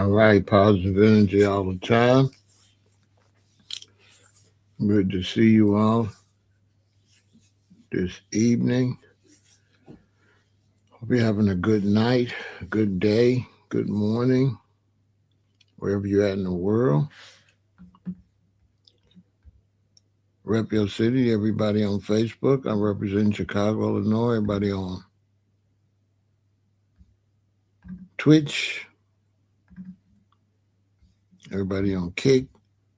All right, positive energy all the time. Good to see you all this evening. Hope you're having a good night, a good day, good morning, wherever you're at in the world. Rep your city, everybody on Facebook. I represent Chicago, Illinois. Everybody on Twitch, everybody on Kick,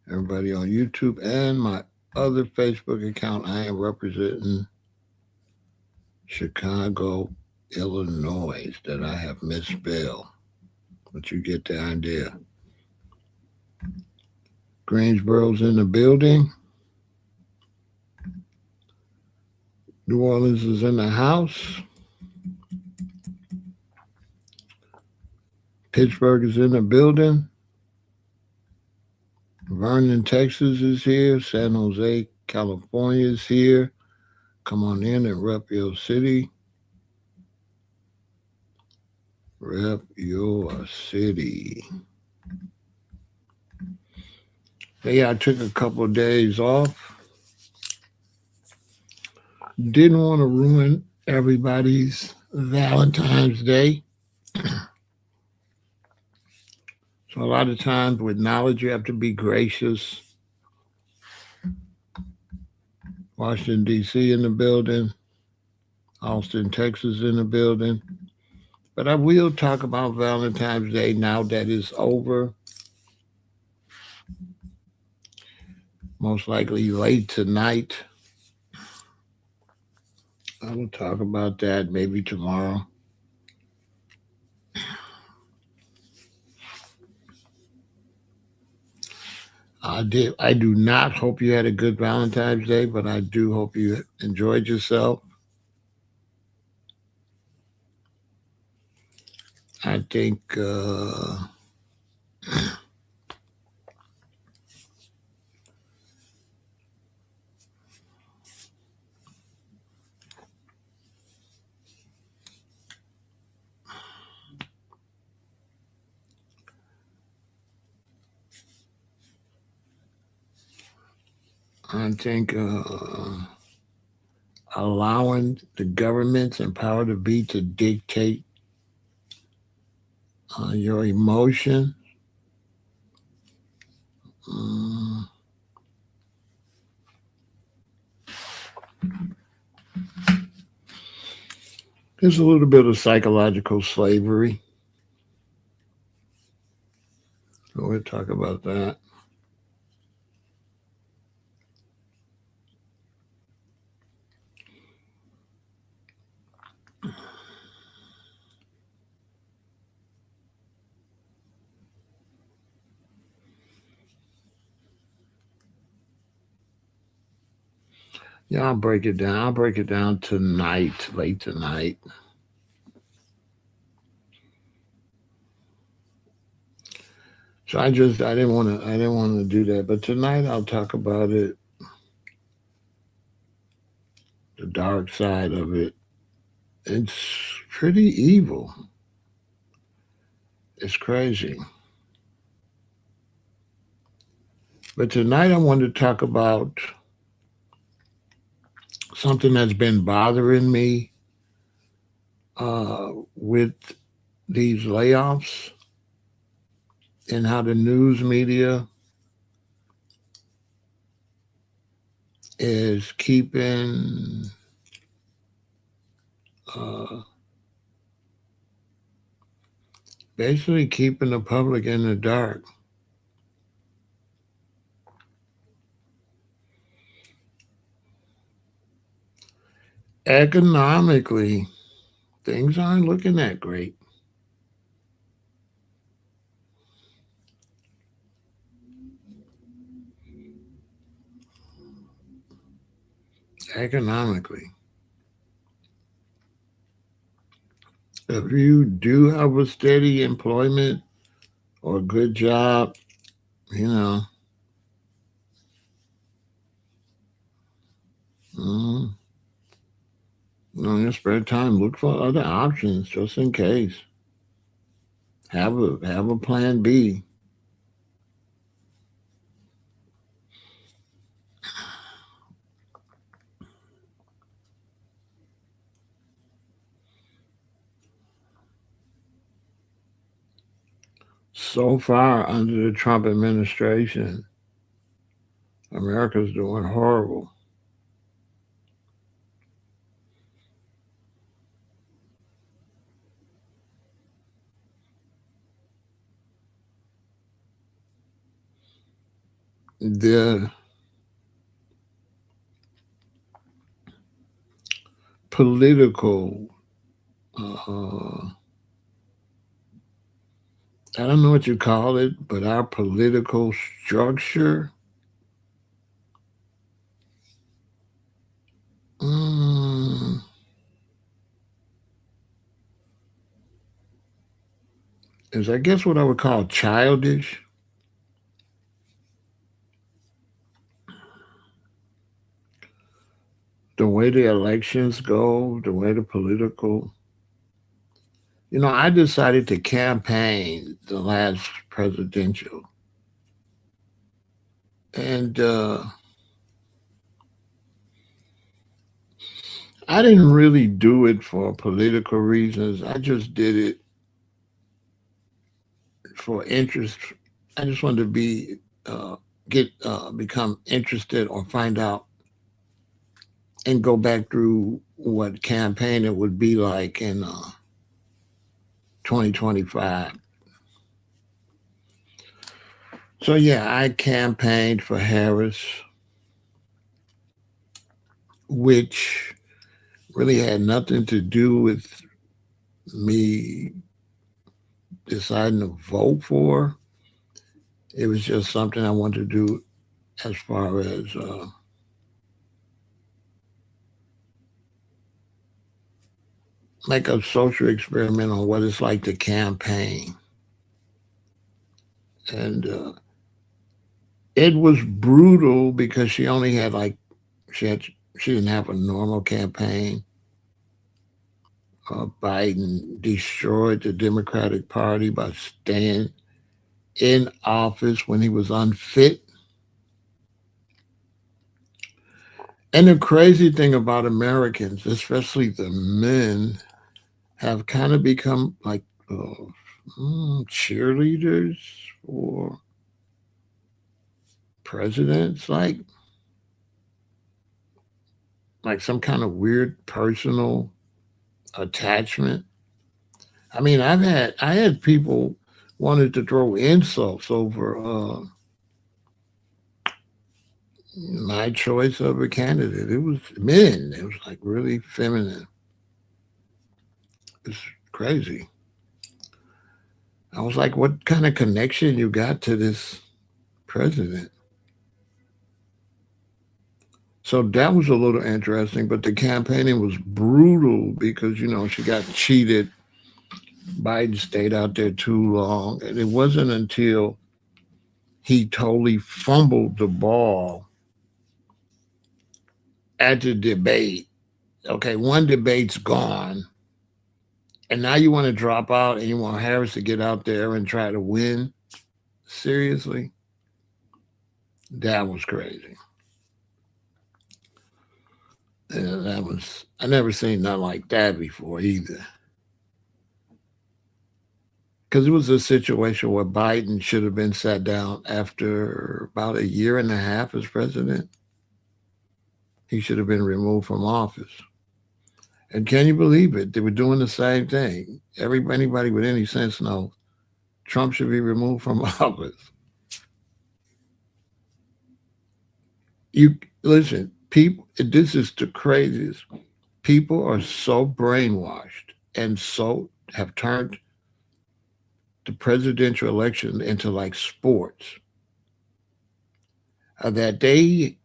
everybody on YouTube, and my other Facebook account. I am representing Chicago, Illinois, that I have misspelled. But you get the idea. Greensboro's in the building. New Orleans is in the house. Pittsburgh is in the building. Vernon, Texas is here. San Jose, California is here. Come on in and rep your city. Rep your city. Yeah, I took a couple of days off. Didn't want to ruin everybody's Valentine's Day. So a lot of times with knowledge, you have to be gracious. Washington, D.C. in the building. Austin, Texas in the building. But I will talk about Valentine's Day now that it's over. Most likely late tonight. I will talk about that maybe tomorrow. I do not hope you had a good Valentine's Day, but I do hope you enjoyed yourself. I think allowing the governments and power to be to dictate your emotion. There's a little bit of psychological slavery. So we'll talk about that. Yeah, I'll break it down. I'll break it down tonight, late tonight. So I didn't want to do that, but tonight I'll talk about it, the dark side of it. It's pretty evil. It's crazy. But tonight I want to talk about something that's been bothering me with these layoffs and how the news media is uh, basically keeping the public in the dark. Economically, things aren't looking that great. Economically. If you do have a steady employment or a good job, you know, mm, in your spare time, look for other options just in case. Have a plan B. So far under the Trump administration, America's doing horrible. The political, I don't know what you call it, but our political structure, mm, is, I guess, what I would call childish. The way the elections go, the way the political. I decided to campaign the last presidential, and I didn't really do it for political reasons. I just did it for interest. I just wanted to uh, become interested or find out and go back through what campaign it would be like in 2025. So yeah, I campaigned for Harris, which really had nothing to do with me deciding to vote for. It was just something I wanted to do as far as like a social experiment on what it's like to campaign. And it was brutal because she only had like she had she didn't have a normal campaign. Biden destroyed the Democratic Party by staying in office when he was unfit. And the crazy thing about Americans, especially the men, have kind of become like cheerleaders for presidents, like some kind of weird personal attachment. I mean, I had people wanted to throw insults over my choice of a candidate. It was men. It was like really feminine. It's crazy. I was like, what kind of connection you got to this president? So that was a little interesting, but the campaigning was brutal because, she got cheated. Biden stayed out there too long. And it wasn't until he totally fumbled the ball at the debate. Okay, one debate's gone. And now you want to drop out and you want Harris to get out there and try to win? Seriously? That was crazy. Yeah, I never seen nothing like that before either. Because it was a situation where Biden should have been sat down after about a year and a half as president. He should have been removed from office. And can you believe it? They were doing the same thing. Anybody with any sense knows Trump should be removed from office. You listen, people. This is the craziest. People are so brainwashed and so have turned the presidential election into like sports that they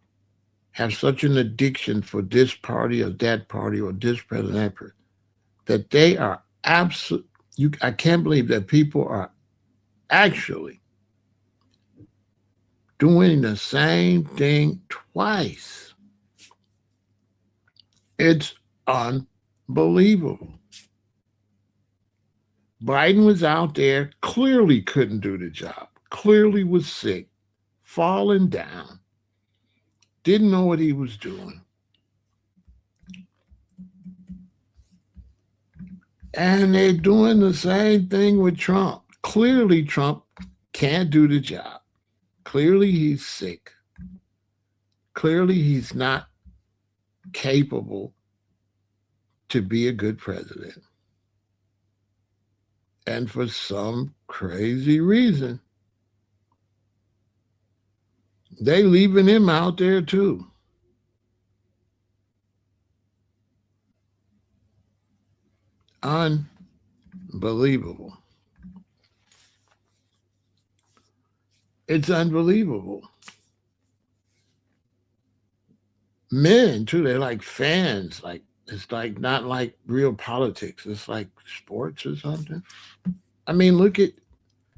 have such an addiction for this party or this president that they are absolute. I can't believe that people are actually doing the same thing twice. It's unbelievable. Biden was out there, clearly couldn't do the job, clearly was sick, falling down, didn't know what he was doing. And they're doing the same thing with Trump. Clearly, Trump can't do the job. Clearly, he's sick. Clearly, he's not capable to be a good president. And for some crazy reason, they leaving him out there too. Unbelievable. It's unbelievable. Men too, they're like fans. Like it's like not like real politics. It's like sports or something. I mean, look at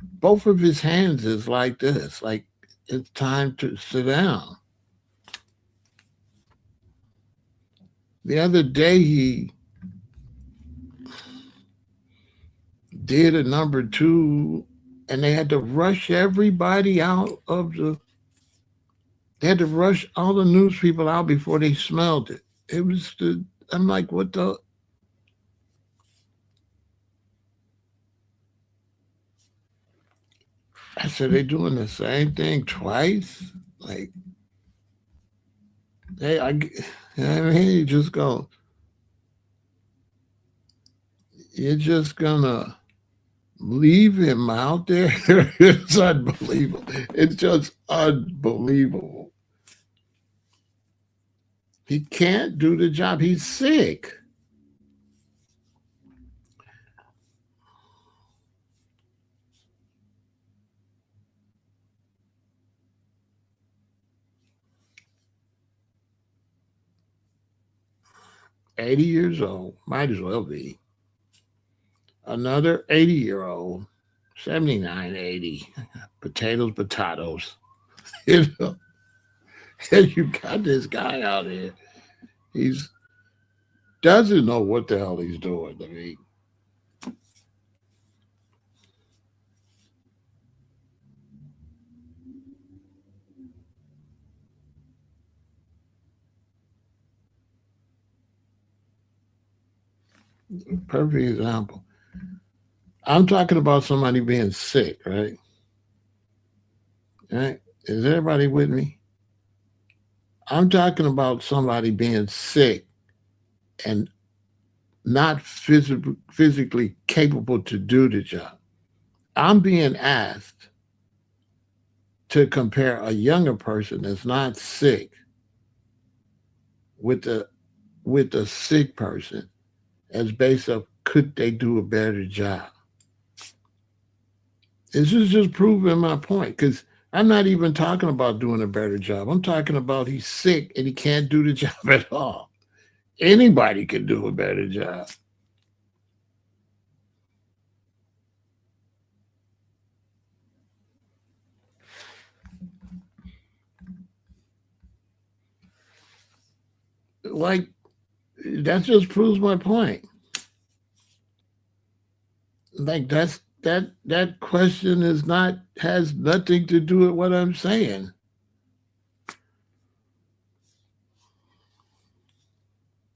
both of his hands is like this. Like it's time to sit down. The other day he did a number two and they had to rush everybody out of the they had to rush all the news people out before they smelled it. It was the I'm like, what the I said they doing the same thing twice? Like they I mean you just go you're just gonna leave him out there. It's unbelievable. It's just unbelievable. He can't do the job. He's sick. $80 old. Might as well be. Another 80-year-old. 79, 80. Potatoes, potatoes. You know? And you got this guy out here. He's doesn't know what the hell he's doing. I mean, perfect example. I'm talking about somebody being sick, right? Right? Is everybody with me? I'm talking about somebody being sick and not physically capable to do the job. I'm being asked to compare a younger person that's not sick with a sick person as based of could they do a better job. This is just proving my point because I'm not even talking about doing a better job. I'm talking about he's sick and he can't do the job at all. Anybody can do a better job. Like that just proves my point. Like that question is not has nothing to do with what I'm saying.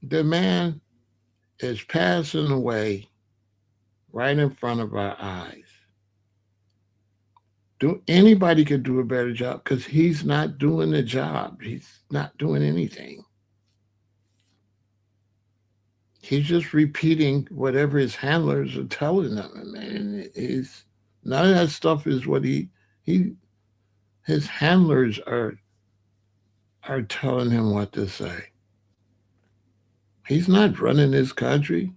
The man is passing away right in front of our eyes. Do anybody could do a better job because he's not doing the job. He's not doing anything. He's just repeating whatever his handlers are telling him. And he's none of that stuff is what he his handlers are telling him what to say. He's not running this country.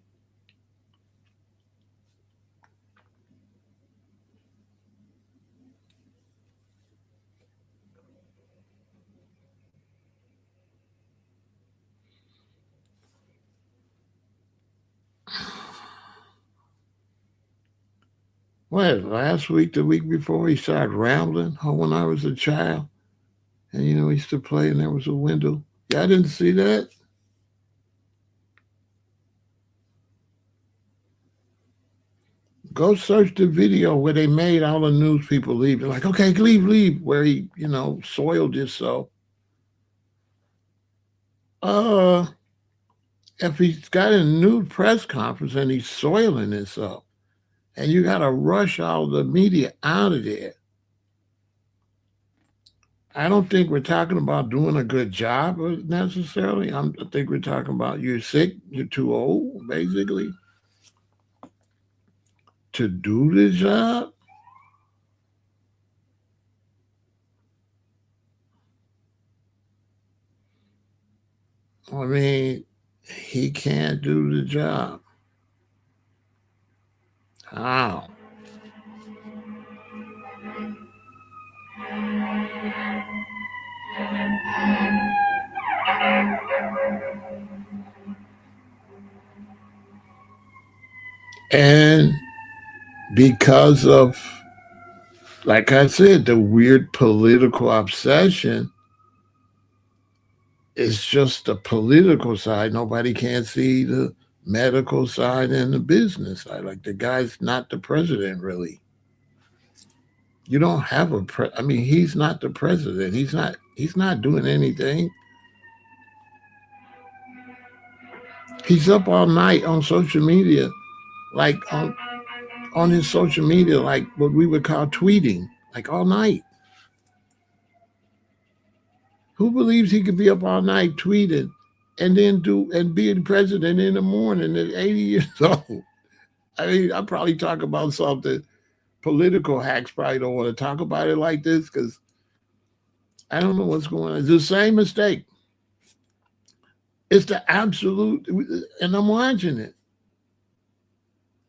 What, last week, the week before, he started rambling when I was a child. And, he used to play and there was a window. Yeah, I didn't see that. Go search the video where they made all the news people leave. They're like, okay, leave, leave, where he, soiled himself. Uh, if he's got a new press conference and he's soiling himself, and you got to rush all the media out of there, I don't think we're talking about doing a good job necessarily. I think we're talking about you're sick, you're too old, basically, to do the job. I mean, he can't do the job. How? And because of, like I said, the weird political obsession, it's just the political side. Nobody can see the medical side and the business side. Like the guy's not the president, really. You don't have I mean, he's not the president. He's not doing anything. He's up all night on social media, like on his social media, like what we would call tweeting, like all night. Who believes he could be up all night tweeting and then do and be the president in the morning at 80 years old? I mean, I probably talk about something. Political hacks probably don't want to talk about it like this because I don't know what's going on. It's the same mistake. It's the absolute, and I'm watching it.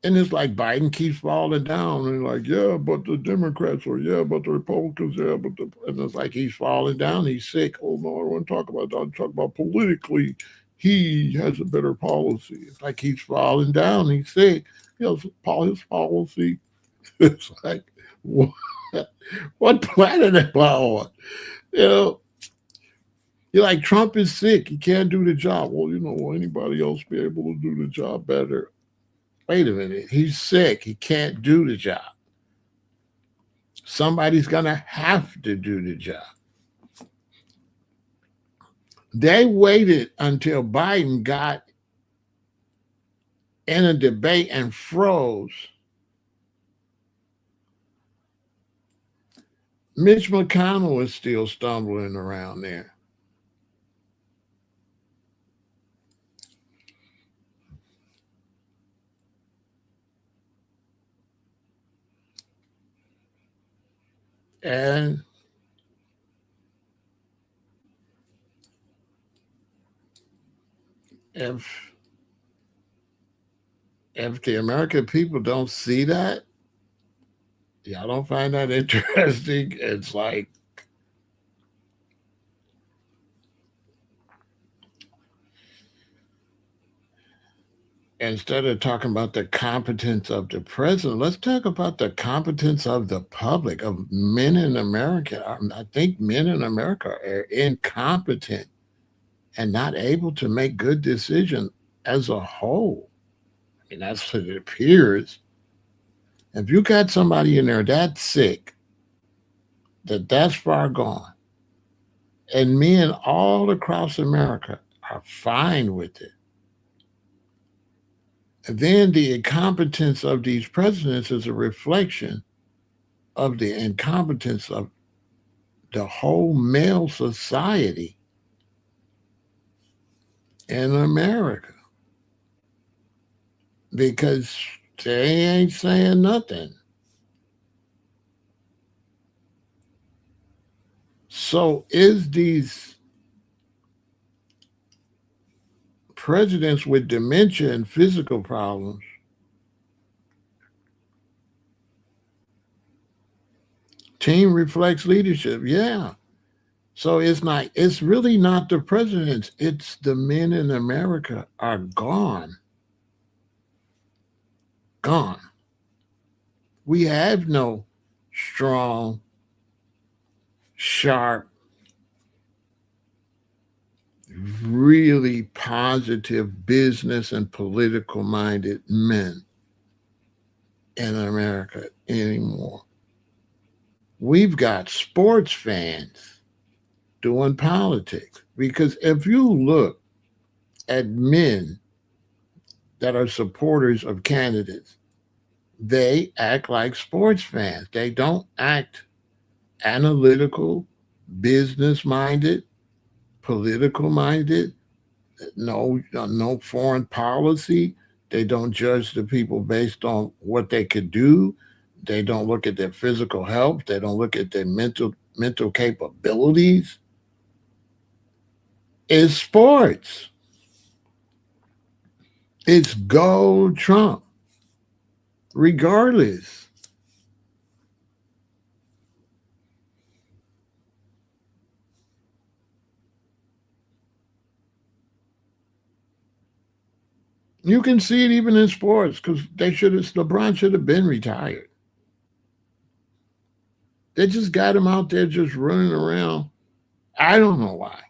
And it's like Biden keeps falling down and like, yeah, but the Democrats or yeah, but the Republicans, yeah, and it's like he's falling down, he's sick. Oh no, I don't want to talk about that. I talk about politically, he has a better policy. It's like he's falling down, he's sick. His policy. It's like what planet am I on? You know, you're like Trump is sick, he can't do the job. Well, will anybody else be able to do the job better? Wait a minute, he's sick. He can't do the job. Somebody's going to have to do the job. They waited until Biden got in a debate and froze. Mitch McConnell is still stumbling around there. And if the American people don't see that, y'all don't find that interesting. It's like instead of talking about the competence of the president, let's talk about the competence of the public, of men in America. I think men in America are incompetent and not able to make good decisions as a whole. I mean, that's what it appears. If you got somebody in there that's sick, that's far gone, and men all across America are fine with it, then the incompetence of these presidents is a reflection of the incompetence of the whole male society in America because they ain't saying nothing. So is these presidents with dementia and physical problems team reflects leadership? Yeah. So it's really not the presidents, it's the men in America are gone. Gone. We have no strong, sharp, really positive business and political minded men in America anymore. We've got sports fans doing politics. Because if you look at men that are supporters of candidates, they act like sports fans. They don't act analytical, business minded, political minded, no foreign policy. They don't judge the people based on what they could do. They don't look at their physical health. They don't look at their mental capabilities. It's sports. It's go Trump, regardless. You can see it even in sports because LeBron should have been retired. They just got him out there just running around. I don't know why.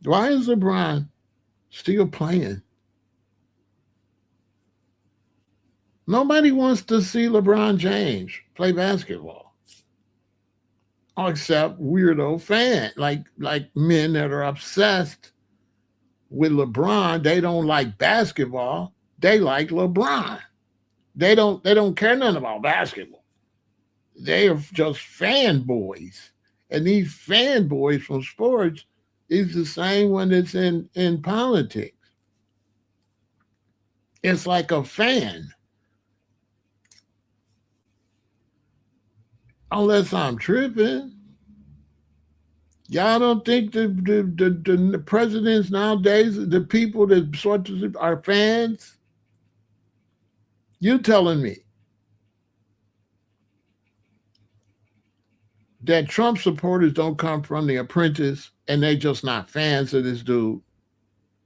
Why is LeBron still playing? Nobody wants to see LeBron James play basketball, except weirdo fans, like men that are obsessed with LeBron. They don't like basketball. They like LeBron. They don't care nothing about basketball. They are just fanboys. And these fanboys from sports is the same one that's in politics. It's like a fan. Unless I'm tripping. Y'all don't think the presidents nowadays, the people that sort of are fans? You telling me that Trump supporters don't come from The Apprentice and they just not fans of this dude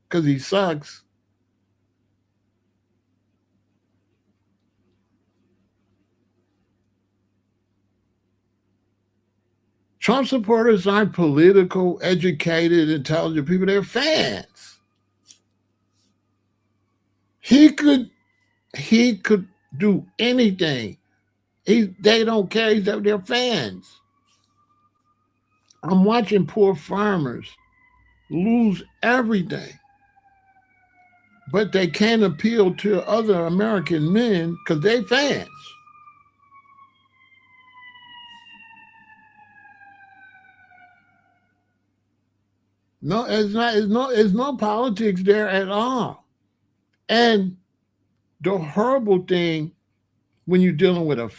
because he sucks? Trump supporters aren't political, educated, intelligent people. They're fans. He could do anything. They don't care. They're fans. I'm watching poor farmers lose everything, but they can't appeal to other American men because they fans. No, it's no politics there at all. And the horrible thing when you're dealing with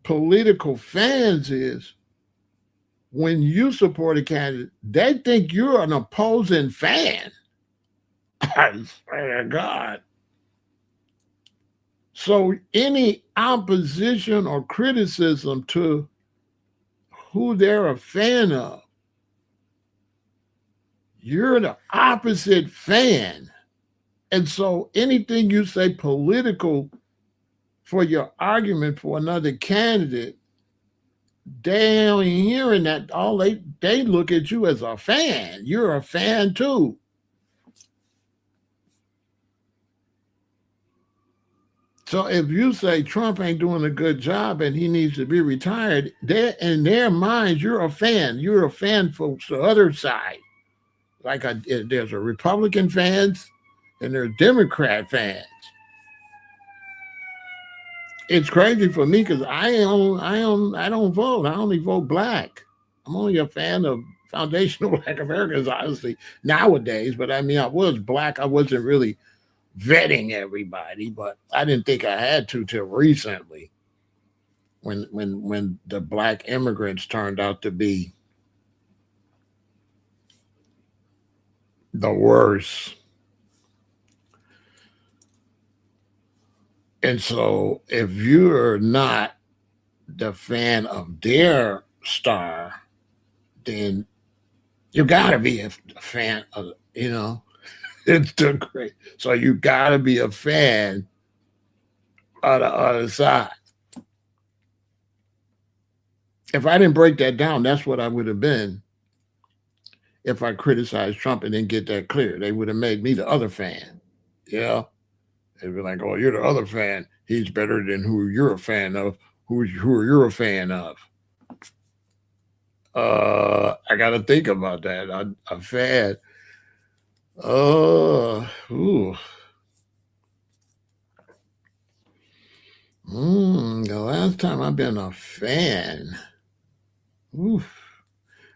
political fans is when you support a candidate, they think you're an opposing fan. I swear to God. So any opposition or criticism to who they're a fan of, you're the opposite fan. And so anything you say political for your argument for another candidate, they ain't hearing that. All they look at you as a fan. You're a fan too. So if you say Trump ain't doing a good job and he needs to be retired, in their minds, you're a fan. You're a fan for the other side. There's a Republican fans and there's Democrat fans. It's crazy for me because I don't vote. I only vote black. I'm only a fan of foundational Black Americans, honestly, nowadays. But I mean, I was black. I wasn't really vetting everybody, but I didn't think I had to till recently, when the black immigrants turned out to be the worst. And so if you're not the fan of their star, then you gotta be a fan of, it's the great. So you gotta be a fan of the other side. If I didn't break that down, that's what I would have been if I criticized Trump and didn't get that clear. They would have made me the other fan. Yeah. It'd be like, oh, you're the other fan. He's better than who you're a fan of. Who are you a fan of? I got to think about that. A fan. Ooh. The last time I've been a fan. Ooh.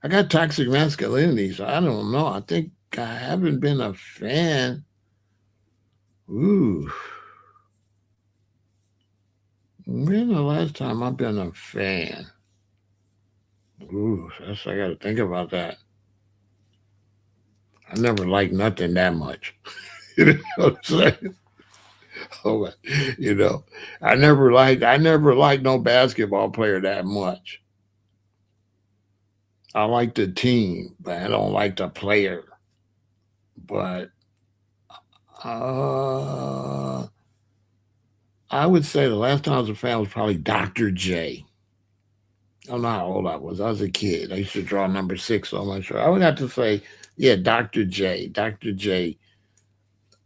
I got toxic masculinity, so I don't know. I think I haven't been a fan. Ooh. When the last time I've been a fan? Ooh, I got to think about that. I never liked nothing that much. You know what I'm saying? Oh, you know, I never liked no basketball player that much. I like the team, but I don't like the player. But uh, I would say the last time I was a fan was probably Dr. J. I don't know how old I was. I was a kid. I used to draw number 6 on my shirt. I would have to say, yeah, Dr. J. Dr. J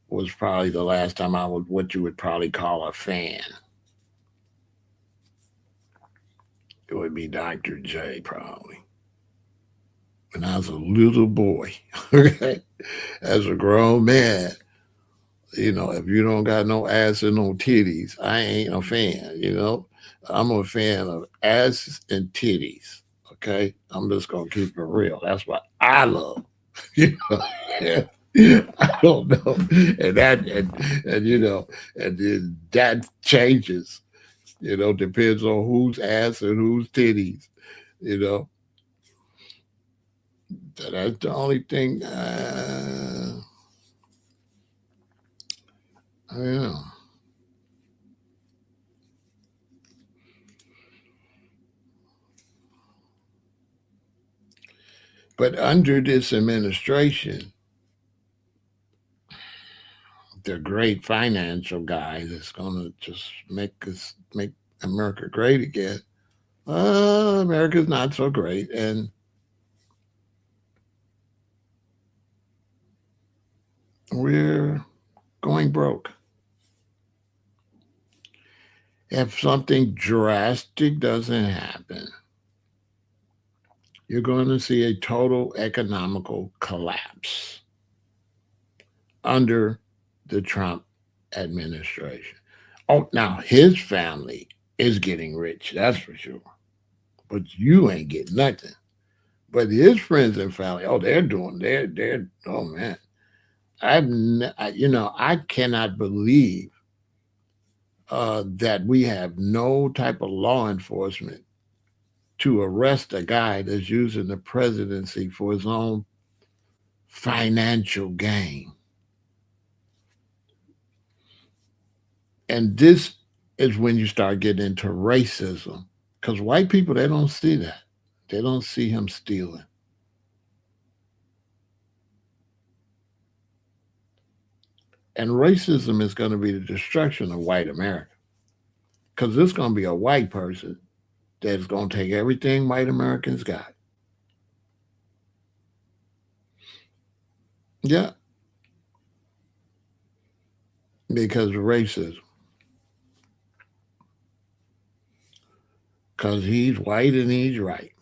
was probably the last time I was what you would probably call a fan. It would be Dr. J probably. When I was a little boy. Okay. As a grown man, if you don't got no ass and no titties, I ain't a fan. I'm a fan of ass and titties. Okay. I'm just gonna keep it real. That's what I love. You know. Yeah. I don't know. And then that changes, depends on whose ass and whose titties, you know. So that's the only thing I don't know. But under this administration, the great financial guy that's gonna just make America great again. America's not so great, and we're going broke. If something drastic doesn't happen, you're going to see a total economical collapse under the Trump administration. Oh, now his family is getting rich, that's for sure. But you ain't getting nothing. But his friends and family, oh, they're oh man. I cannot believe that we have no type of law enforcement to arrest a guy that's using the presidency for his own financial gain. And this is when you start getting into racism. Because white people, they don't see that. They don't see him stealing. And racism is going to be the destruction of white America. Because there's going to be a white person that's going to take everything white Americans got. Yeah, because of racism. Because he's white and he's right.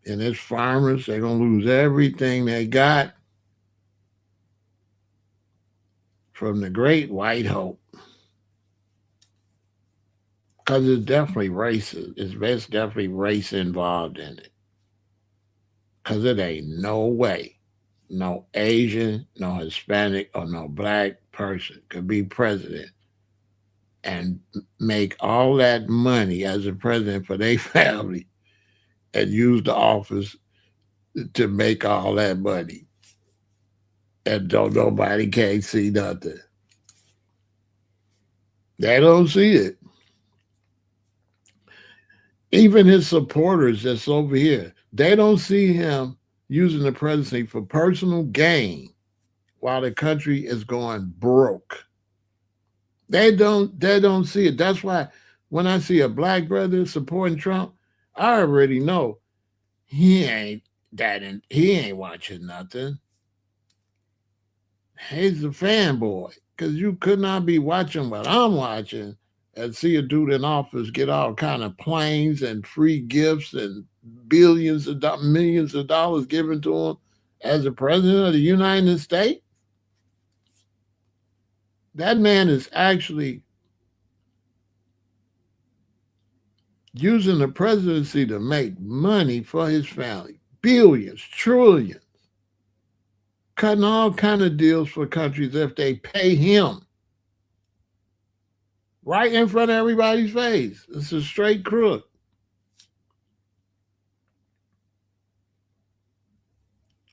And his farmers, they're going to lose everything they got from the great white hope. Because it's definitely racist. It's definitely race involved in it. Because it ain't no way no Asian, no Hispanic, or no black person could be president and make all that money as a president for their family and use the office to make all that money. And don't nobody can't see nothing. They don't see it. Even his supporters that's over here, they don't see him using the presidency for personal gain while the country is going broke. They don't see it. That's why when I see a black brother supporting Trump, I already know he ain't he ain't watching nothing. He's a fanboy. Because you could not be watching what I'm watching and see a dude in office get all kind of planes and free gifts and millions of dollars given to him as the president of the United States. That man is actually using the presidency to make money for his family. Billions, trillions. Cutting all kind of deals for countries if they pay him. Right in front of everybody's face. It's a straight crook.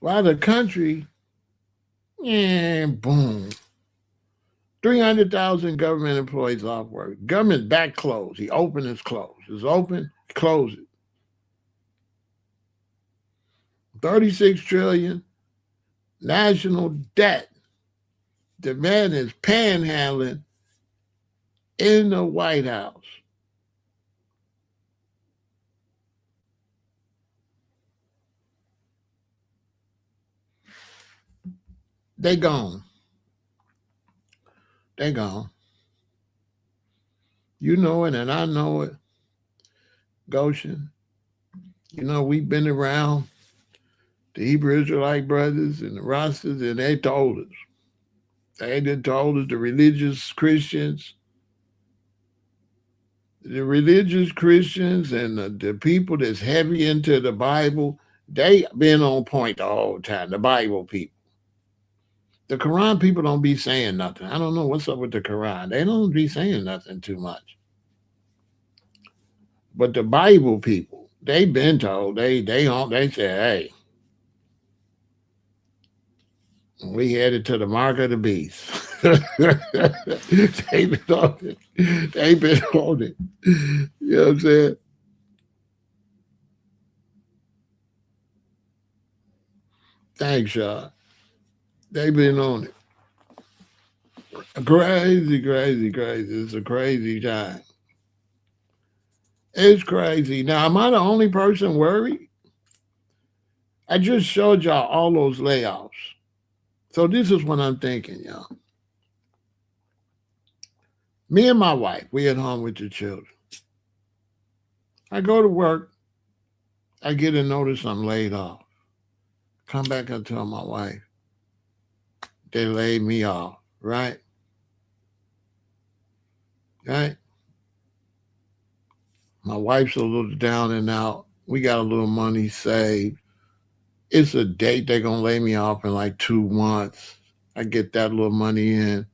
While the country, boom. 300,000 government employees off work. Government back closed. He opened, it's closed. It's open, close it. 36 trillion national debt. The man is panhandling in the White House. They gone. They gone. You know it and I know it. Goshen. You know, we've been around the Hebrew Israelite brothers and the Rastas, and they told us. They did told us the religious Christians and the people that's heavy into the Bible, they been on point the whole time, the Bible people. The Quran people don't be saying nothing. I don't know what's up with the Quran. They don't be saying nothing too much. But the Bible people, they been told, they say, hey, we headed to the mark of the beast. They been on it. They been on it. You know what I'm saying? Thanks, y'all. They been on it. Crazy, crazy, crazy. It's a crazy time. It's crazy. Now, am I the only person worried? I just showed y'all all those layoffs. So this is what I'm thinking, y'all. Me and my wife, we at home with the children. I go to work. I get a notice I'm laid off. Come back and tell my wife they laid me off, right? Right? My wife's a little down and out. We got a little money saved. It's a date they're going to lay me off in like 2 months. I get that little money in.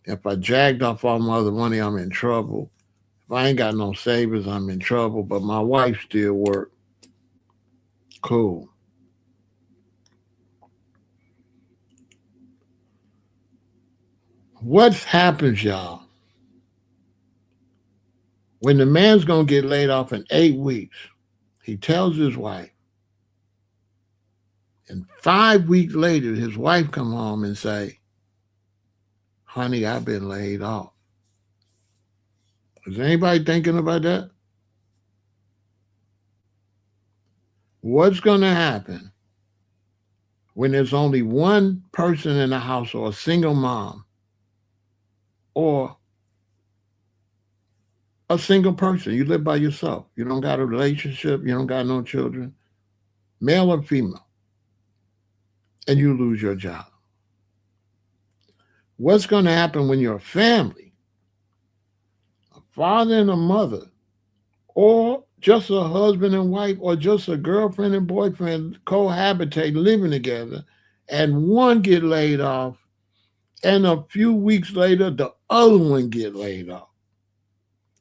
If I jagged off all my other money, I'm in trouble. If I ain't got no savings, I'm in trouble. But my wife still work. Cool. What happens, y'all, when the man's going to get laid off in 8 weeks? He tells his wife. And 5 weeks later, his wife come home and say, honey, I've been laid off. Is anybody thinking about that? What's going to happen when there's only one person in the house, or a single mom, or a single person? You live by yourself. You don't got a relationship. You don't got no children, male or female, and you lose your job. What's going to happen when your family, a father and a mother, or just a husband and wife, or just a girlfriend and boyfriend cohabitate, living together, and one get laid off, and a few weeks later the other one get laid off?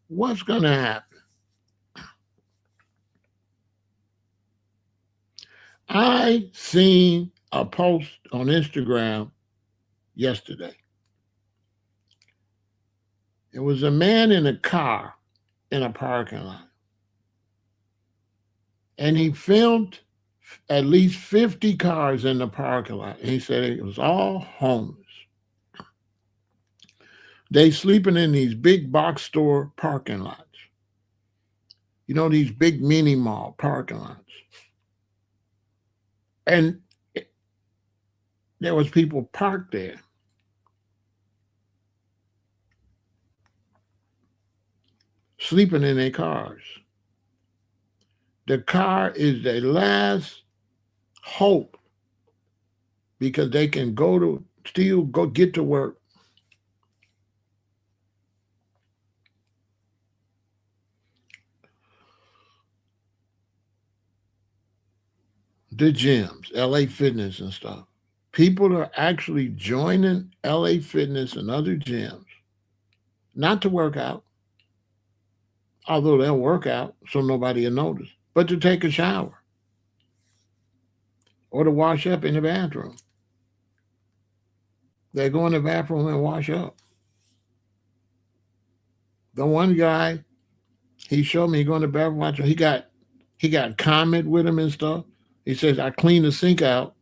What's going to happen? I seen a post on Instagram yesterday. It was a man in a car in a parking lot, and he filmed at least 50 cars in the parking lot. And he said it was all homeless. They sleeping in these big box store parking lots. You know, these big mini mall parking lots. And there was people parked there. sleeping in their cars. The car is their last hope because they can still go get to work. The gyms, LA Fitness and stuff. People are actually joining LA Fitness and other gyms, not to work out, although they'll work out so nobody will notice, but to take a shower or to wash up in the bathroom. They go in the bathroom and wash up. The one guy, he showed me he going to the bathroom, wash up. He got comment with him and stuff. He says, I cleaned the sink out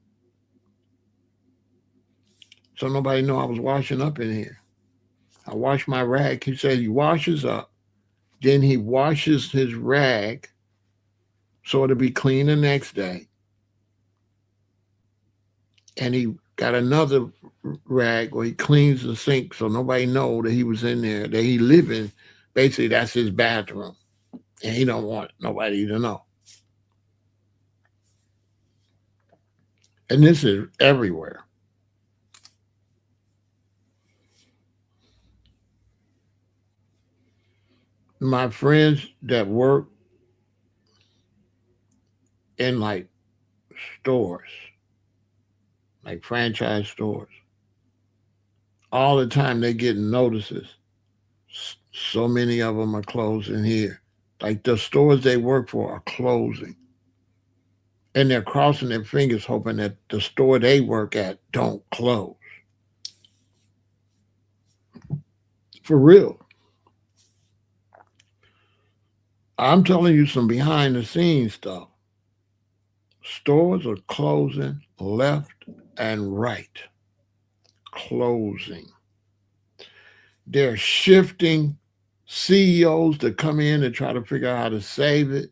so nobody know I was washing up in here. I wash my rag. He said he washes up. Then he washes his rag so it'll be clean the next day. And he got another rag where he cleans the sink so nobody know that he was in there, that he living. Basically, that's his bathroom. And he don't want nobody to know. And this is everywhere. My friends that work in like stores, like franchise stores, all the time they getting notices. So many of them are closing here. Like the stores they work for are closing. And they're crossing their fingers hoping that the store they work at don't close. For real. I'm telling you some behind the scenes stuff. Stores are closing left and right. Closing. They're shifting CEOs to come in and try to figure out how to save it.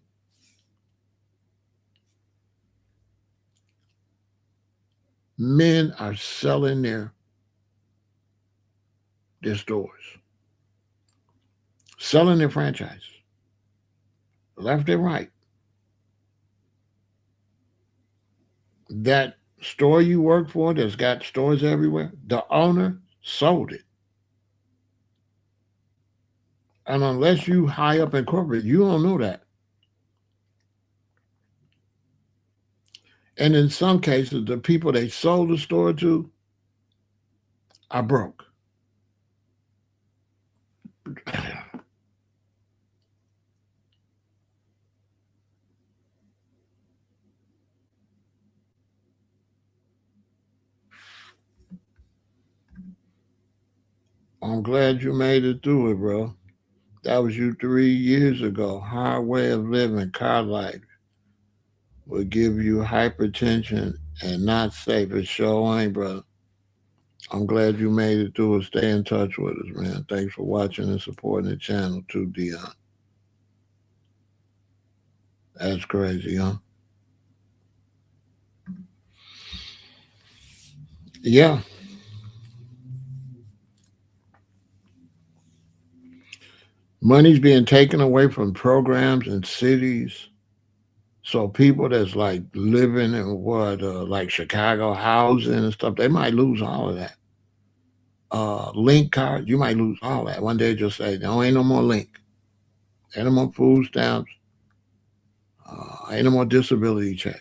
Men are selling their stores, selling their franchise, left and right. That store you work for that's got stores everywhere, the owner sold it. And unless you high up in corporate, you don't know that. And in some cases, the people they sold the store to are broke. I'm glad you made it through it, bro. That was you 3 years ago. Hard way of living, car life will give you hypertension and not safe. It sure ain't, brother. I'm glad you made it through it. Stay in touch with us, man. Thanks for watching and supporting the channel too, Dion. That's crazy, huh? Yeah. Money's being taken away from programs and cities. So people that's like living in like Chicago housing and stuff, they might lose all of that. Link card, you might lose all that. One day just say, no, ain't no more link. Ain't no more food stamps. Ain't no more disability checks.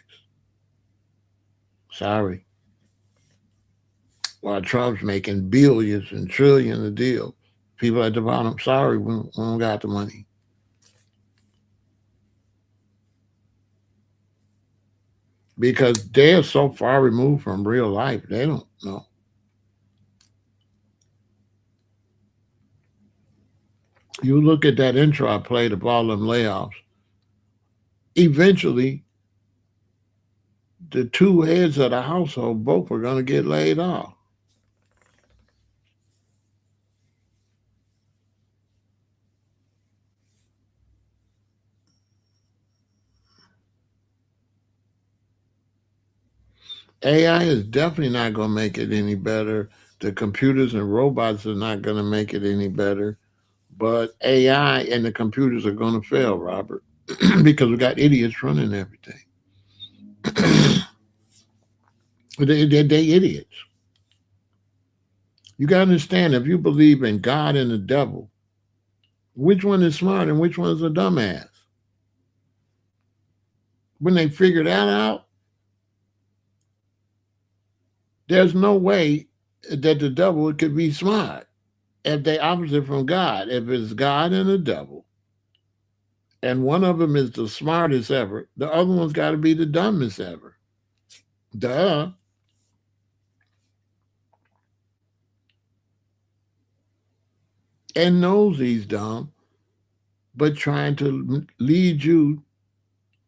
Sorry. While Trump's making billions and trillions of deals, people at the bottom, sorry, we don't got the money. Because they're so far removed from real life, they don't know. You look at that intro I played of all them layoffs. Eventually, the two heads of the household both are going to get laid off. AI is definitely not going to make it any better. The computers and robots are not going to make it any better. But AI and the computers are going to fail, Robert, because we got idiots running everything. They idiots. You got to understand, if you believe in God and the devil, which one is smart and which one is a dumbass? When they figure that out, there's no way that the devil could be smart if they opposite from God. If it's God and the devil, and one of them is the smartest ever, the other one's got to be the dumbest ever. Duh. And knows he's dumb, but trying to lead you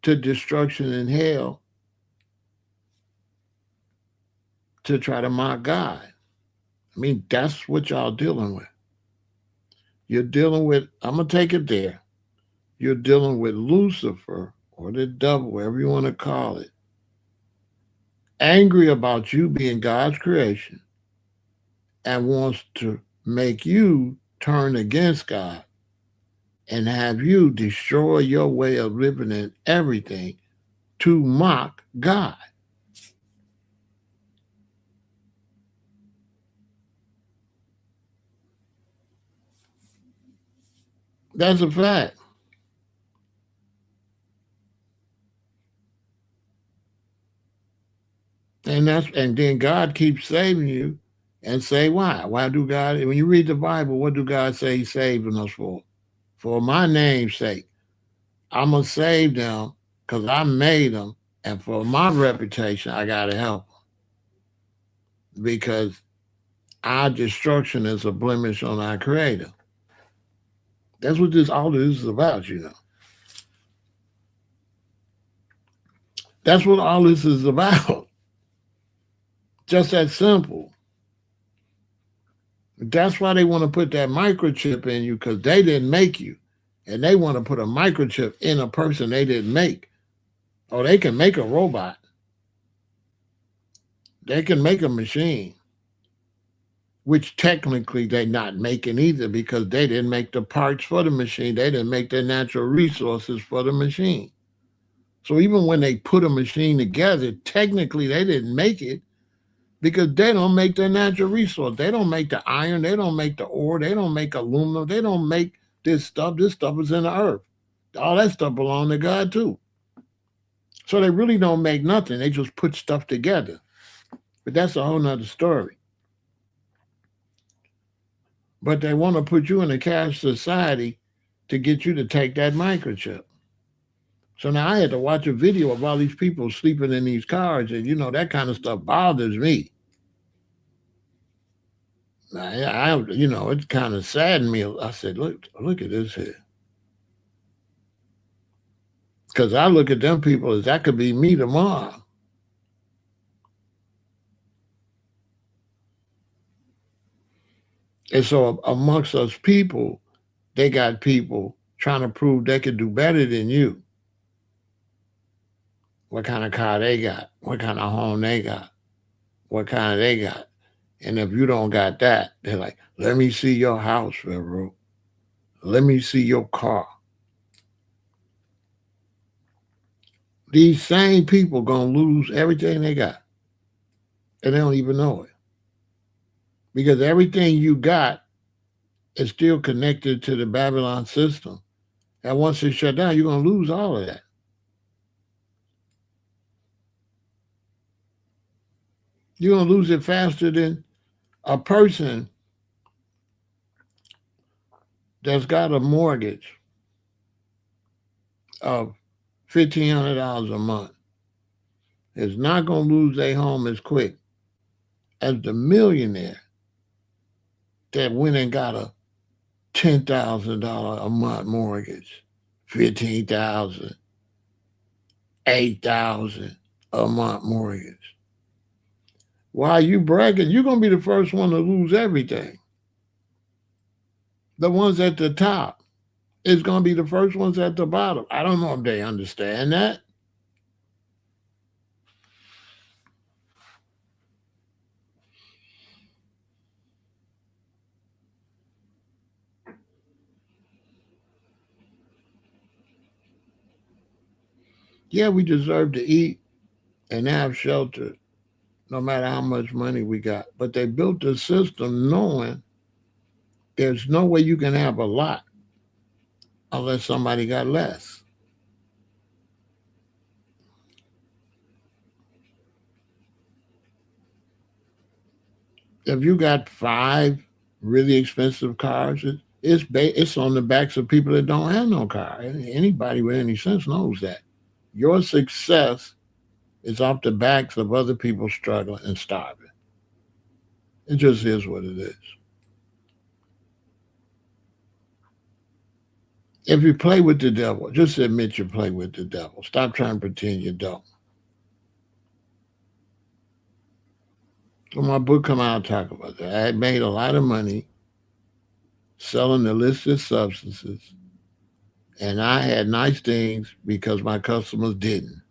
to destruction and hell to try to mock God. I mean, that's what y'all dealing with. You're dealing with, I'm going to take it there. You're dealing with Lucifer or the devil, whatever you want to call it, angry about you being God's creation and wants to make you turn against God and have you destroy your way of living and everything to mock God. That's a fact. And then God keeps saving you and say why? Why do God when you read the Bible, what do God say he's saving us for? For my name's sake. I'm gonna save them because I made them, and for my reputation, I gotta help them because our destruction is a blemish on our Creator. That's what this all this is about, you know. That's what all this is about. Just that simple. That's why they want to put that microchip in you because they didn't make you, and they want to put a microchip in a person they didn't make. Oh, they can make a robot. They can make a machine, which technically they're not making either because they didn't make the parts for the machine. They didn't make the natural resources for the machine. So even when they put a machine together, technically they didn't make it because they don't make the natural resource. They don't make the iron. They don't make the ore. They don't make aluminum. They don't make this stuff. This stuff is in the earth. All that stuff belongs to God too. So they really don't make nothing. They just put stuff together. But that's a whole nother story. But they want to put you in a cash society to get you to take that microchip. So now I had to watch a video of all these people sleeping in these cars, and that kind of stuff bothers me. It kind of saddened me. I said, look at this here, because I look at them people as that could be me tomorrow. And so amongst us people, they got people trying to prove they could do better than you. What kind of car they got? What kind of home they got? What kind of they got? And if you don't got that, they're like, let me see your house, Pharaoh. Let me see your car. These same people gonna lose everything they got. And they don't even know it. Because everything you got is still connected to the Babylon system. And once it shut down, you're gonna lose all of that. You're gonna lose it faster than a person that's got a mortgage of $1,500 a month is not gonna lose their home as quick as the millionaire that went and got a $10,000 a month mortgage, 15,000, 8,000 a month mortgage. While you bragging, you're gonna be the first one to lose everything. The ones at the top is gonna be the first ones at the bottom. I don't know if they understand that. Yeah, we deserve to eat and have shelter no matter how much money we got. But they built the system knowing there's no way you can have a lot unless somebody got less. If you got five really expensive cars, it's on the backs of people that don't have no car. Anybody with any sense knows that. Your success is off the backs of other people struggling and starving. It just is what it is. If you play with the devil, just admit you play with the devil. Stop trying to pretend you don't. When my book come out, I'll talk about that. I had made a lot of money selling illicit substances, and I had nice things because my customers didn't.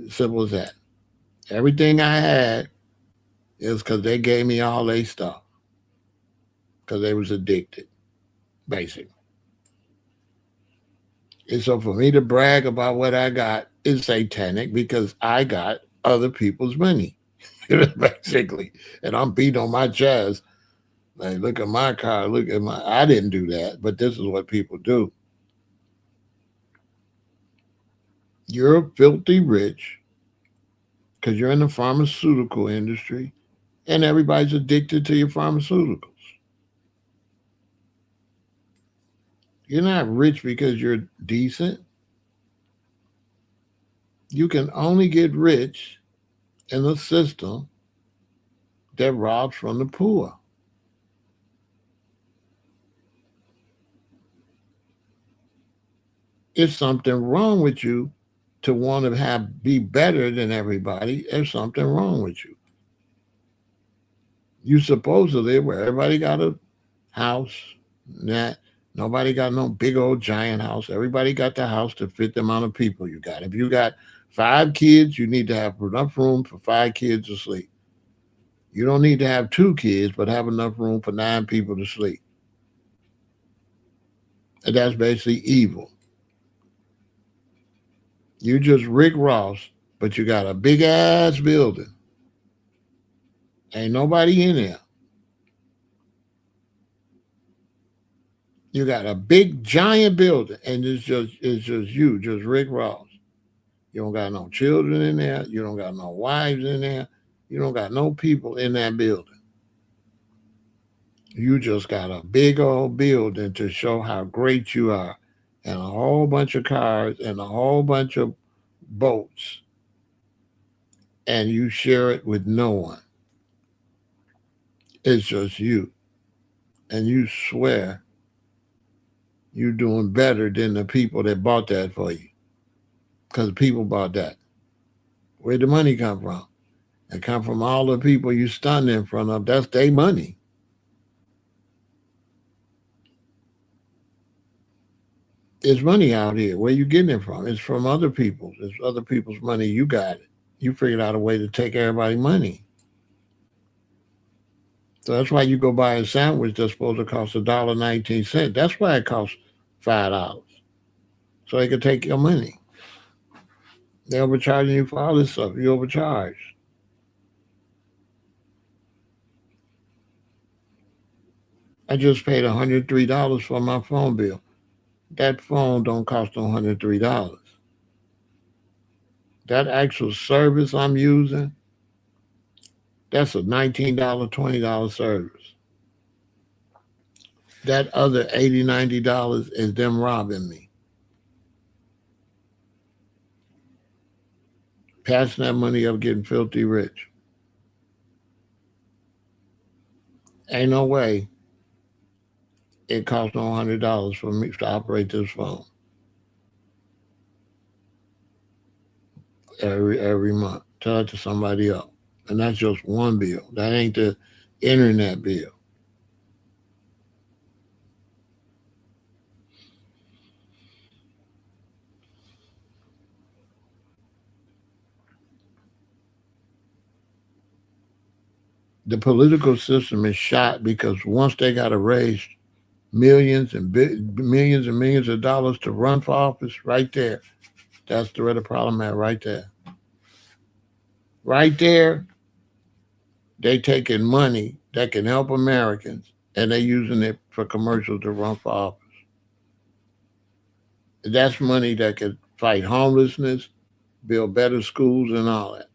Simple as that. Everything I had is because they gave me all their stuff because they was addicted, basically. And so for me to brag about what I got is satanic because I got other people's money, basically. And I'm beating on my chest. Like, look at my car. Look at my. I didn't do that, but this is what people do. You're filthy rich because you're in the pharmaceutical industry and everybody's addicted to your pharmaceuticals. You're not rich because you're decent. You can only get rich in a system that robs from the poor. If something wrong with you to want to have be better than everybody, there's something wrong with you. You supposed to live where everybody got a house. That nobody got no big old giant house. Everybody got the house to fit the amount of people you got. If you got five kids, you need to have enough room for five kids to sleep. You don't need to have two kids, but have enough room for nine people to sleep. And that's basically evil. You just Rick Ross, but you got a big ass building. Ain't nobody in there. You got a big giant building, and it's just you, just Rick Ross. You don't got no children in there. You don't got no wives in there. You don't got no people in that building. You just got a big old building to show how great you are, and a whole bunch of cars and a whole bunch of boats, and you share it with no one. It's just you, and you swear you're doing better than the people that bought that for you, because people bought that. Where'd the money come from? It come from all the people you stunned in front of. That's their money. There's money out here. Where you getting it from? It's from other people's. It's other people's money. You got it. You figured out a way to take everybody's money. So that's why you go buy a sandwich that's supposed to cost $1.19. That's why it costs $5. So they can take your money. They're overcharging you for all this stuff. You overcharged. I just paid $103 for my phone bill. That phone don't cost no $103. That actual service I'm using, that's a $19, $20 service. That other $80, $90 is them robbing me. Passing that money up, getting filthy rich. Ain't no way it costs no $100 for me to operate this phone every month. Tell it to somebody else. And that's just one bill. That ain't the internet bill. The political system is shot because once they got to raise millions and millions of dollars to run for office, right there, That's where the problem at right there. Right there, they taking money that can help Americans and they using it for commercials to run for office. That's money that could fight homelessness, build better schools and all that.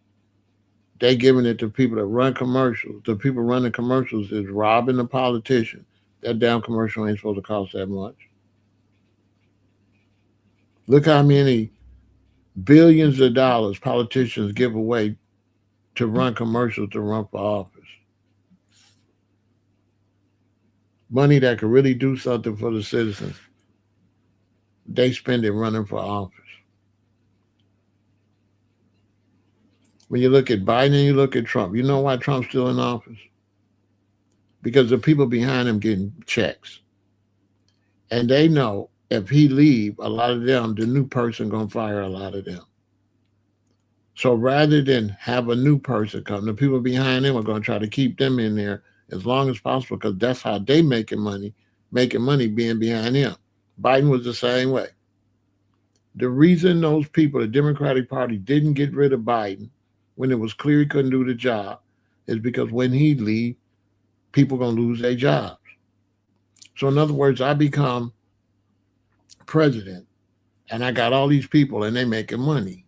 They giving it to people that run commercials. The people running commercials is robbing the politician. That damn commercial ain't supposed to cost that much. Look how many billions of dollars politicians give away to run commercials to run for office. Money that could really do something for the citizens, they spend it running for office. When you look at Biden and you look at Trump, you know why Trump's still in office? Because the people behind him getting checks. And they know if he leave, a lot of them, the new person gonna fire a lot of them. So rather than have a new person come, the people behind them are gonna try to keep them in there as long as possible because that's how they making money being behind him. Biden was the same way. The reason those people, the Democratic Party, didn't get rid of Biden when it was clear he couldn't do the job is because when he leave, people gonna lose their jobs. So in other words, I become president and I got all these people and they making money.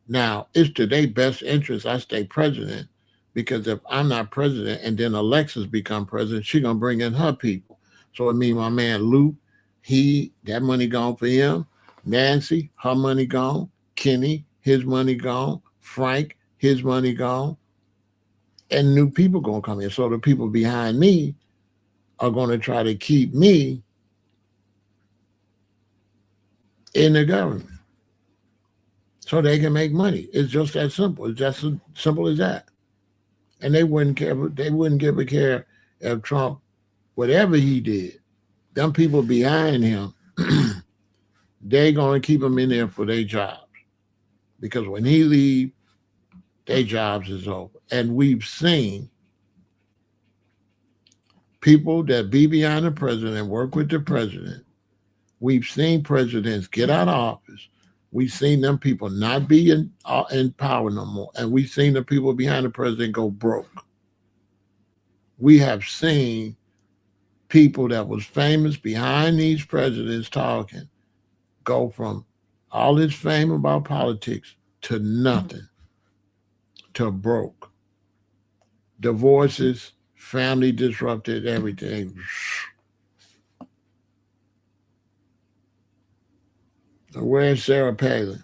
Now it's to their best interest I stay president because if I'm not president and then Alexis become president, she gonna bring in her people. So it means my man Luke, that money gone for him. Nancy, her money gone. Kenny, his money gone. Frank, his money gone. And new people gonna come in. So the people behind me are gonna try to keep me in the government so they can make money. It's just that simple. It's just as simple as that. And they wouldn't care. They wouldn't give a care if Trump, whatever he did, them people behind him, they gonna keep him in there for their jobs because when he leave, their jobs is over. And we've seen people that be behind the president and work with the president. We've seen presidents get out of office. We've seen them people not be in power no more. And we've seen the people behind the president go broke. We have seen people that was famous behind these presidents talking go from all this fame about politics to nothing, to broke. Divorces, family disrupted, everything. Where's Sarah Palin?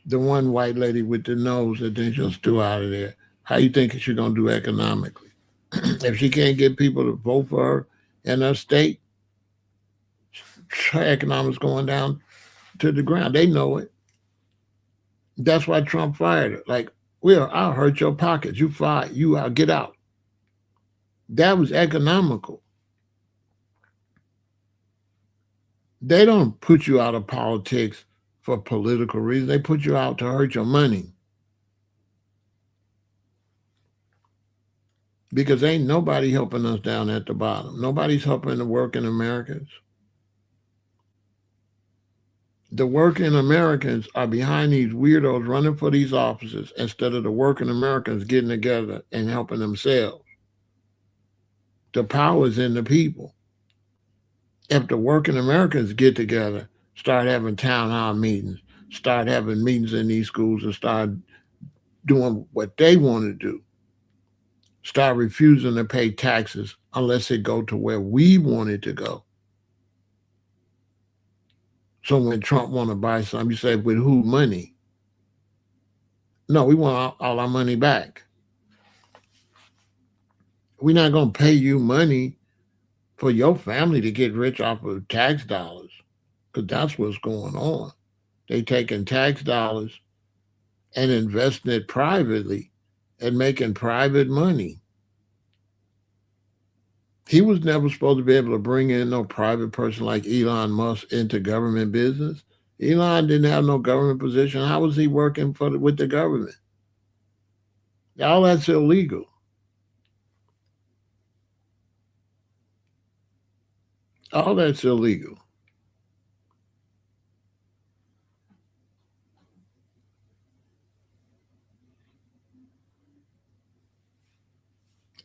The one white lady with the nose that they just threw out of there. How you think she's gonna do economically? If she can't get people to vote for her in her state, her economics going down to the ground. They know it. That's why Trump fired her. Like, I'll hurt your pockets. You fired. You out. Get out. That was economical. They don't put you out of politics for political reasons. They put you out to hurt your money. Because ain't nobody helping us down at the bottom. Nobody's helping the working Americans. The working Americans are behind these weirdos running for these offices instead of the working Americans getting together and helping themselves. The power is in the people. If the working Americans get together, start having town hall meetings, start having meetings in these schools and start doing what they want to do, start refusing to pay taxes unless it go to where we want it to go. So when Trump want to buy something, you say, with who money? No, we want all our money back. We're not going to pay you money for your family to get rich off of tax dollars because that's what's going on. They taking tax dollars and investing it privately and making private money. He was never supposed to be able to bring in no private person like Elon Musk into government business. Elon didn't have no government position. How was he working with the government? All that's illegal. All that's illegal.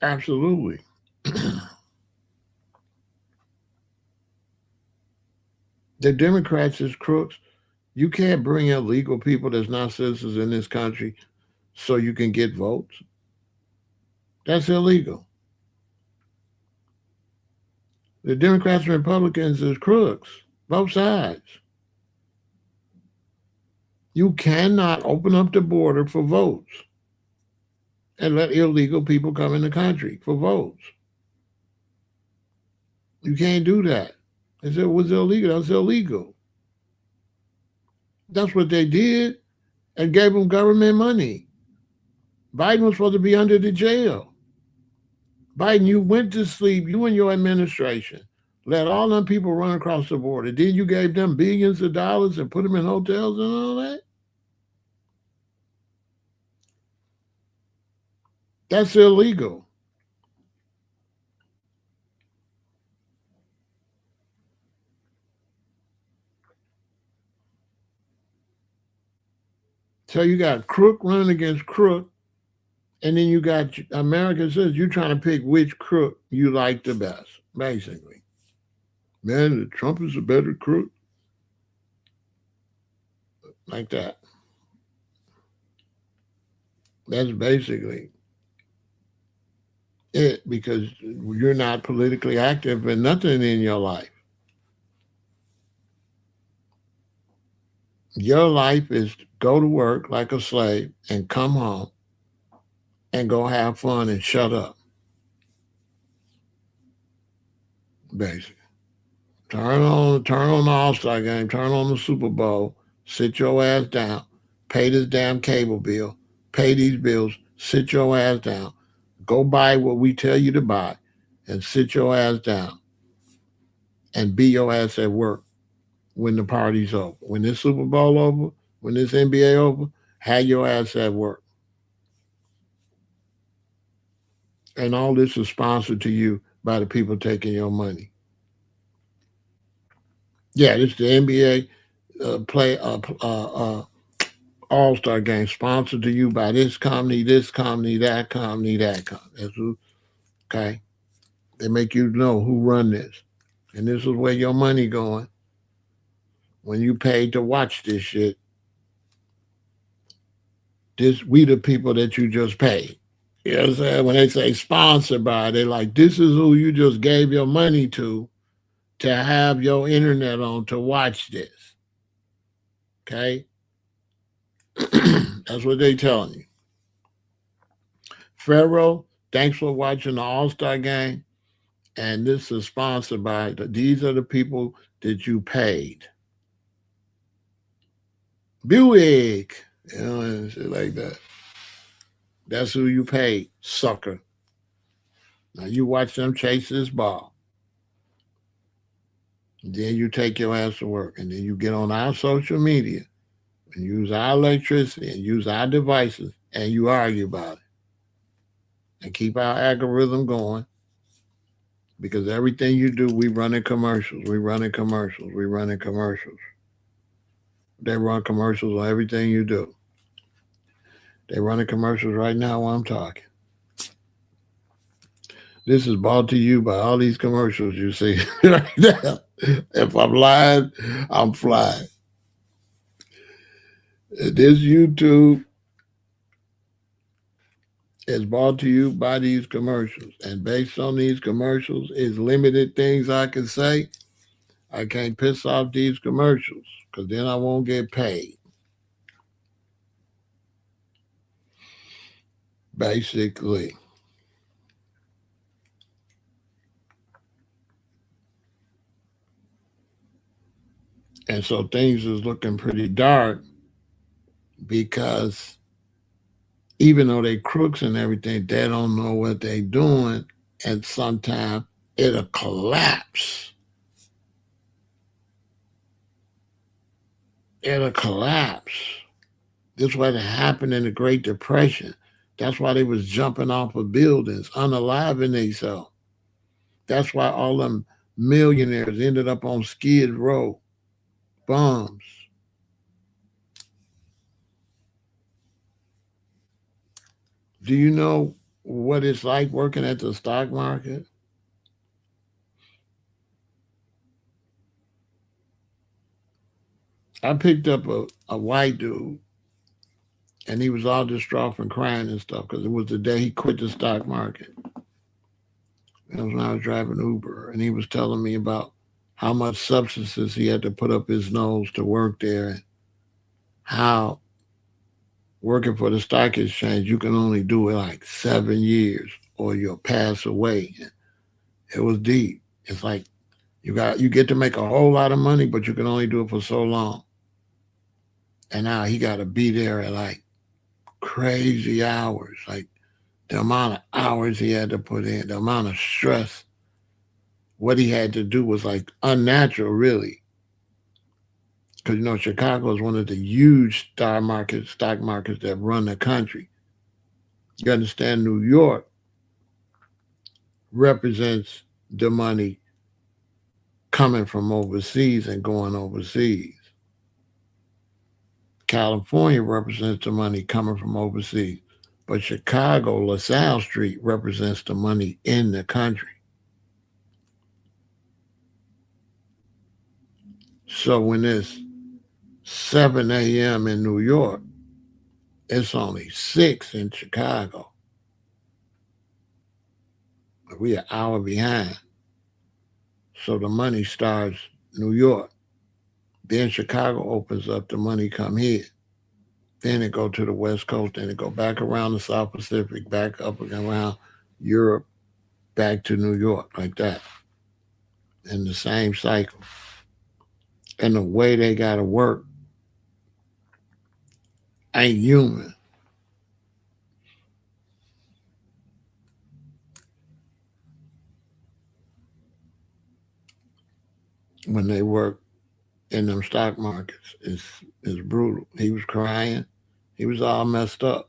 Absolutely. The Democrats is crooks. You can't bring illegal people that's not citizens in this country so you can get votes. That's illegal. The Democrats and Republicans is crooks, both sides. You cannot open up the border for votes and let illegal people come in the country for votes. You can't do that. They said it was illegal. That's illegal. That's what they did and gave them government money. Biden was supposed to be under the jail. Biden, you went to sleep, you and your administration. Let all them people run across the border. Then you gave them billions of dollars and put them in hotels and all that. That's illegal. So you got crook running against crook, and then you got America says you're trying to pick which crook you like the best, basically. Man, Trump is a better crook, like that. That's basically it because you're not politically active and nothing in your life. Your life is go to work like a slave and come home and go have fun and shut up, basically. Turn on the All Star game, turn on the Super Bowl, sit your ass down, pay this damn cable bill, pay these bills, sit your ass down, go buy what we tell you to buy, and sit your ass down and be your ass at work when the party's over. When this Super Bowl over, when this NBA over, have your ass at work. And all this is sponsored to you by the people taking your money. Yeah, this is the NBA play All Star game sponsored to you by this company, this company, that company, that company. Okay. They make you know who run this, and this is where your money going when you paid to watch this shit. This we the people that you just paid. You know what I'm saying? When they say sponsored by, they like this is who you just gave your money to have your internet on to watch this. Okay, that's what they telling you. Pharaoh, thanks for watching the All Star game. And this is sponsored by these are the people that you paid. Buick, you know, and shit like that. That's who you paid, sucker. Now you watch them chase this ball. Then you take your ass to work, and then you get on our social media and use our electricity and use our devices, and you argue about it and keep our algorithm going because everything you do, we run in commercials. We run in commercials. We run in commercials. They run commercials on everything you do. They running commercials right now while I'm talking. This is brought to you by all these commercials you see right now. If I'm lying, I'm flying. This YouTube is brought to you by these commercials. And based on these commercials, is limited things I can say. I can't piss off these commercials because then I won't get paid. Basically. And so things is looking pretty dark because even though they crooks and everything, they don't know what they doing, and sometimes it'll collapse. It'll collapse. This is what happened in the Great Depression. That's why they was jumping off of buildings, unaliving themselves. That's why all them millionaires ended up on Skid Row, bums. Do you know what it's like working at the stock market, I picked up a white dude, and he was all distraught and crying and stuff because it was the day he quit the stock market. That was when I was driving Uber, and he was telling me about how much substances he had to put up his nose to work there, and how working for the stock exchange you can only do it like 7 years or you'll pass away. It was deep. It's like you get to make a whole lot of money, but you can only do it for so long. And now he got to be there at like crazy hours, like the amount of hours he had to put in, the amount of stress. What he had to do was like unnatural, really. Because Chicago is one of the huge stock markets that run the country. You understand, New York represents the money coming from overseas and going overseas. California represents the money coming from overseas. But Chicago, LaSalle Street represents the money in the country. So when it's 7 a.m. in New York, it's only 6 in Chicago. We're an hour behind. So the money starts New York. Then Chicago opens up, the money come here. Then it go to the West Coast, then it go back around the South Pacific, back up and around Europe, back to New York, like that. In the same cycle. And the way they gotta work ain't human. When they work in them stock markets, it's brutal. He was crying. He was all messed up.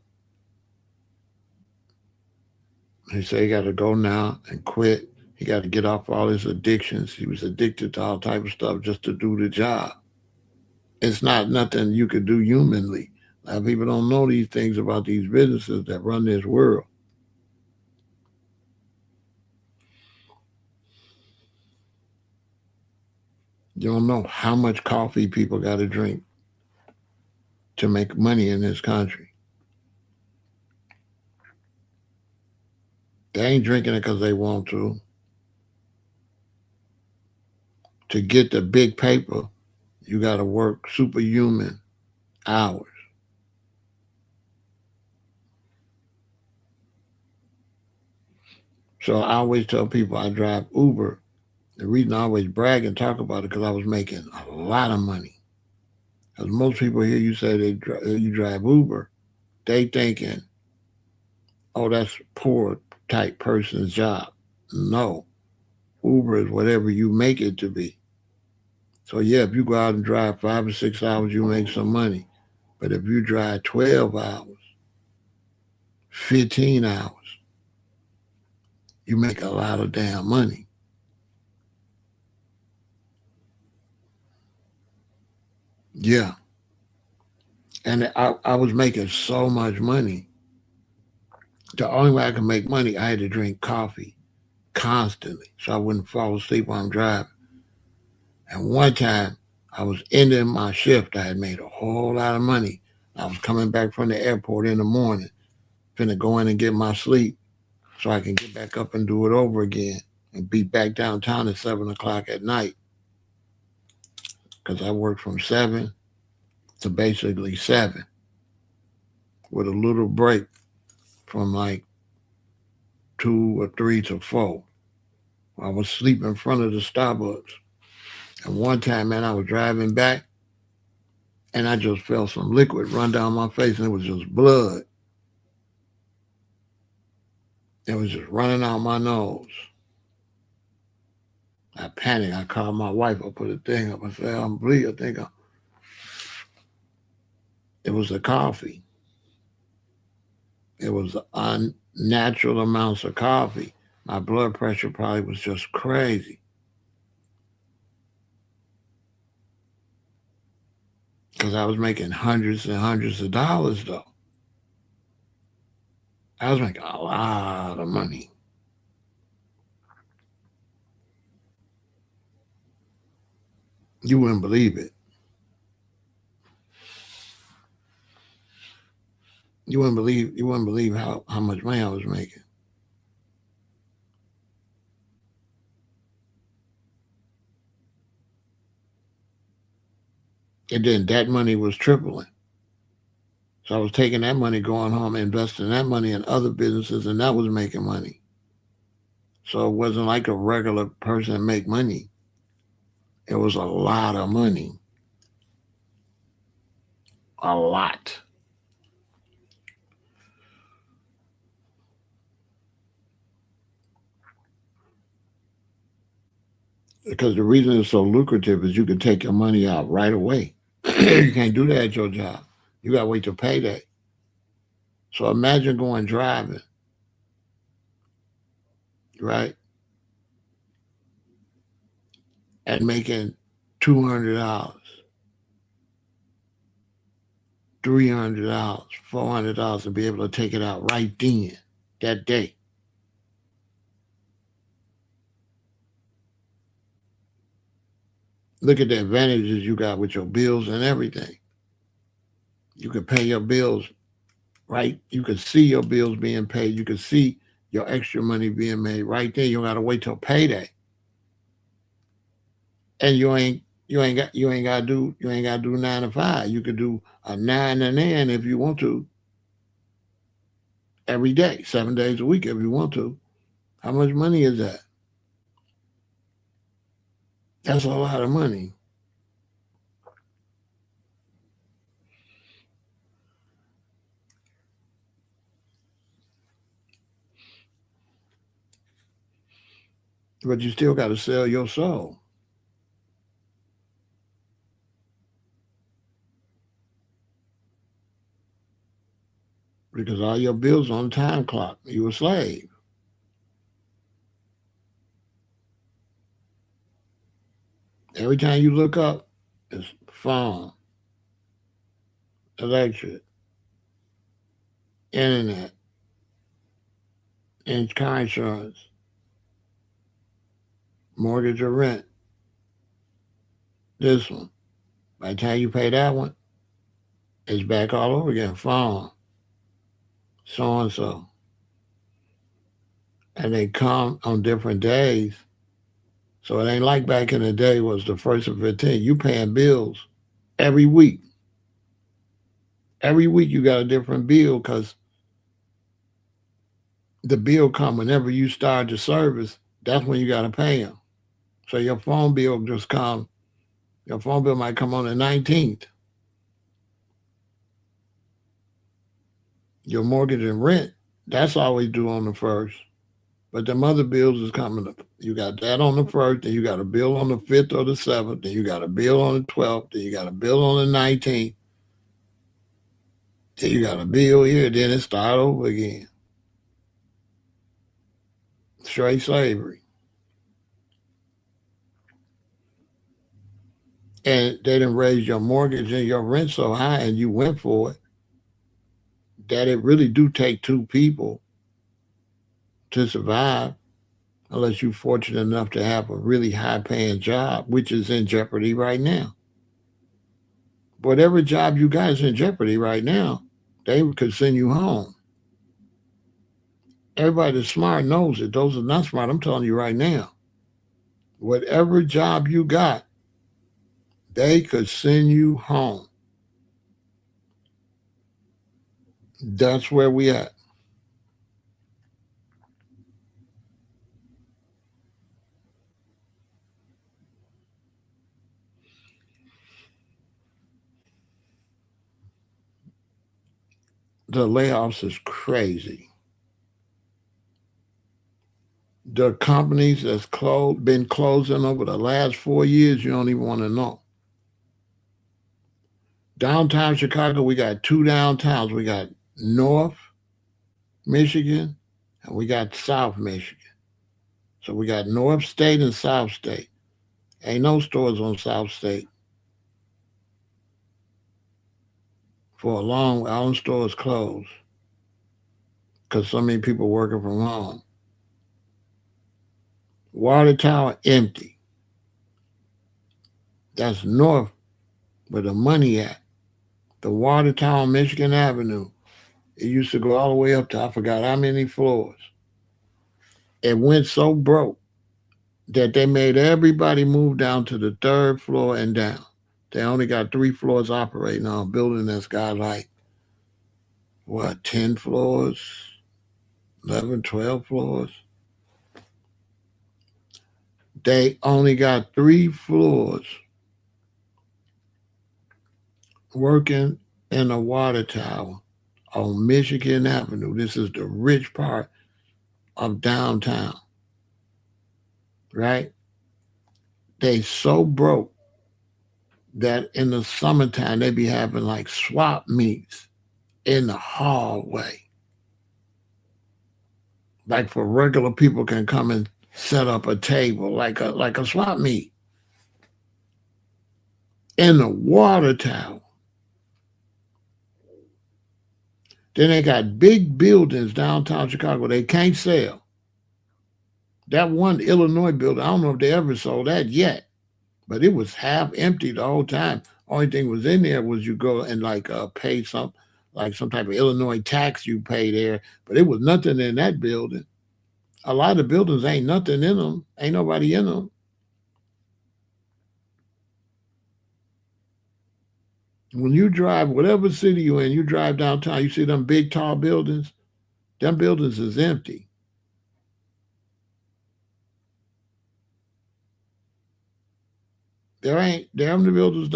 He said he got to go now and quit. He got to get off all his addictions. He was addicted to all type of stuff just to do the job. It's not nothing you could do humanly. A lot of people don't know these things about these businesses that run this world. You don't know how much coffee people got to drink to make money in this country. They ain't drinking it because they want to. To get the big paper, you got to work superhuman hours. So I always tell people I drive Uber. The reason I always brag and talk about it because I was making a lot of money. Because most people hear you say you drive Uber, they thinking, oh, that's poor type person's job. No, Uber is whatever you make it to be. So yeah, if you go out and drive 5 or 6 hours, you make some money. But if you drive 12 hours, 15 hours, you make a lot of damn money. Yeah. And I was making so much money. The only way I could make money, I had to drink coffee constantly so I wouldn't fall asleep while I'm driving. And one time I was ending my shift. I had made a whole lot of money. I was coming back from the airport in the morning, finna go in and get my sleep so I can get back up and do it over again and be back downtown at 7 o'clock at night because I worked from 7 to basically 7 with a little break from like 2 or 3 to 4. I was sleep in front of the Starbucks. And one time, man, I was driving back and I just felt some liquid run down my face and it was just blood. It was just running out my nose. I panicked. I called my wife. I put a thing up. I said, I'm bleeding. It was the coffee. It was unnatural amounts of coffee. My blood pressure probably was just crazy because I was making hundreds and hundreds of dollars though. I was making a lot of money. You wouldn't believe it. You wouldn't believe how much money I was making. And then that money was tripling. So I was taking that money, going home, investing that money in other businesses, and that was making money. So it wasn't like a regular person make money. It was a lot of money, a lot. Because the reason it's so lucrative is you can take your money out right away. You can't do that at your job. You got to wait till payday. So imagine going driving, right, and making $200, $300, $400, and be able to take it out right then, that day. Look at the advantages you got with your bills and everything. You can pay your bills, right? You can see your bills being paid. You can see your extra money being made right there. You don't got to wait till payday. And you ain't got to do 9 to 5. You could do a 9 and 9 if you want to every day, 7 days a week if you want to. How much money is that? That's a lot of money. But you still got to sell your soul because all your bills on time clock. You a slave. Every time you look up, it's phone, electric, internet, and car insurance, mortgage or rent. This one. By the time you pay that one, it's back all over again. Phone, so and so. And they come on different days. So it ain't like back in the day was the first of 15. You paying bills every week. Every week you got a different bill because the bill come whenever you start the service. That's when you got to pay them. So your phone bill just come. Your phone bill might come on the 19th. Your mortgage and rent, that's always due on the first. But the other bills is coming up. You got that on the first, then you got a bill on the 5th or the 7th, then you got a bill on the 12th, then you got a bill on the 19th, then you got a bill here, then it start over again. Straight slavery. And they didn't raise your mortgage and your rent so high and you went for it that it really do take two people to survive unless you're fortunate enough to have a really high paying job, which is in jeopardy right now. Whatever job you got is in jeopardy right now. They could send you home. Everybody that's smart knows it. Those are not smart. I'm telling you right now. Whatever job you got, they could send you home. That's where we at. The layoffs is crazy. The companies that's been closing over the last 4 years, you don't even want to know. Downtown Chicago, we got two downtowns. We got North Michigan and we got South Michigan. So we got North State and South State. Ain't no stores on South State for a long. All the stores closed. because so many people working from home. Water tower empty. That's north where the money at. The water tower on Michigan Avenue. It used to go all the way up to I forgot how many floors. It went so broke that they made everybody move down to the third floor and down. They only got 3 floors operating on a building that's got like what 10 floors, 11, 12 floors. They only got 3 floors working in a water tower on Michigan Avenue. This is the rich part of downtown, right? They so broke that in the summertime they be having like swap meets in the hallway. Like for regular people can come and set up a table like a swap meet in the water tower. Then they got big buildings downtown Chicago they can't sell. That one Illinois building, I don't know if they ever sold that yet, but it was half empty the whole time. Only thing was in there was you go and like pay some type of Illinois tax you pay there, but it was nothing in that building. A lot of buildings ain't nothing in them, ain't nobody in them. When you drive, whatever city you in, you drive downtown, you see them big tall buildings. Them buildings is empty. Them buildings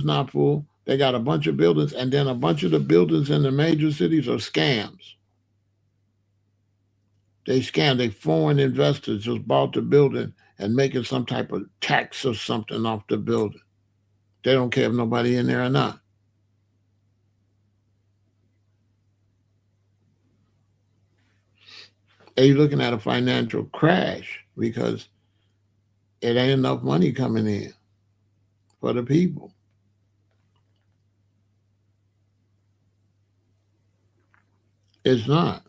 not full. They got a bunch of buildings, and then a bunch of the buildings in the major cities are scams. They scam. They foreign investors just bought the building and making some type of tax or something off the building. They don't care if nobody in there or not. They looking at a financial crash because it ain't enough money coming in for the people. It's not.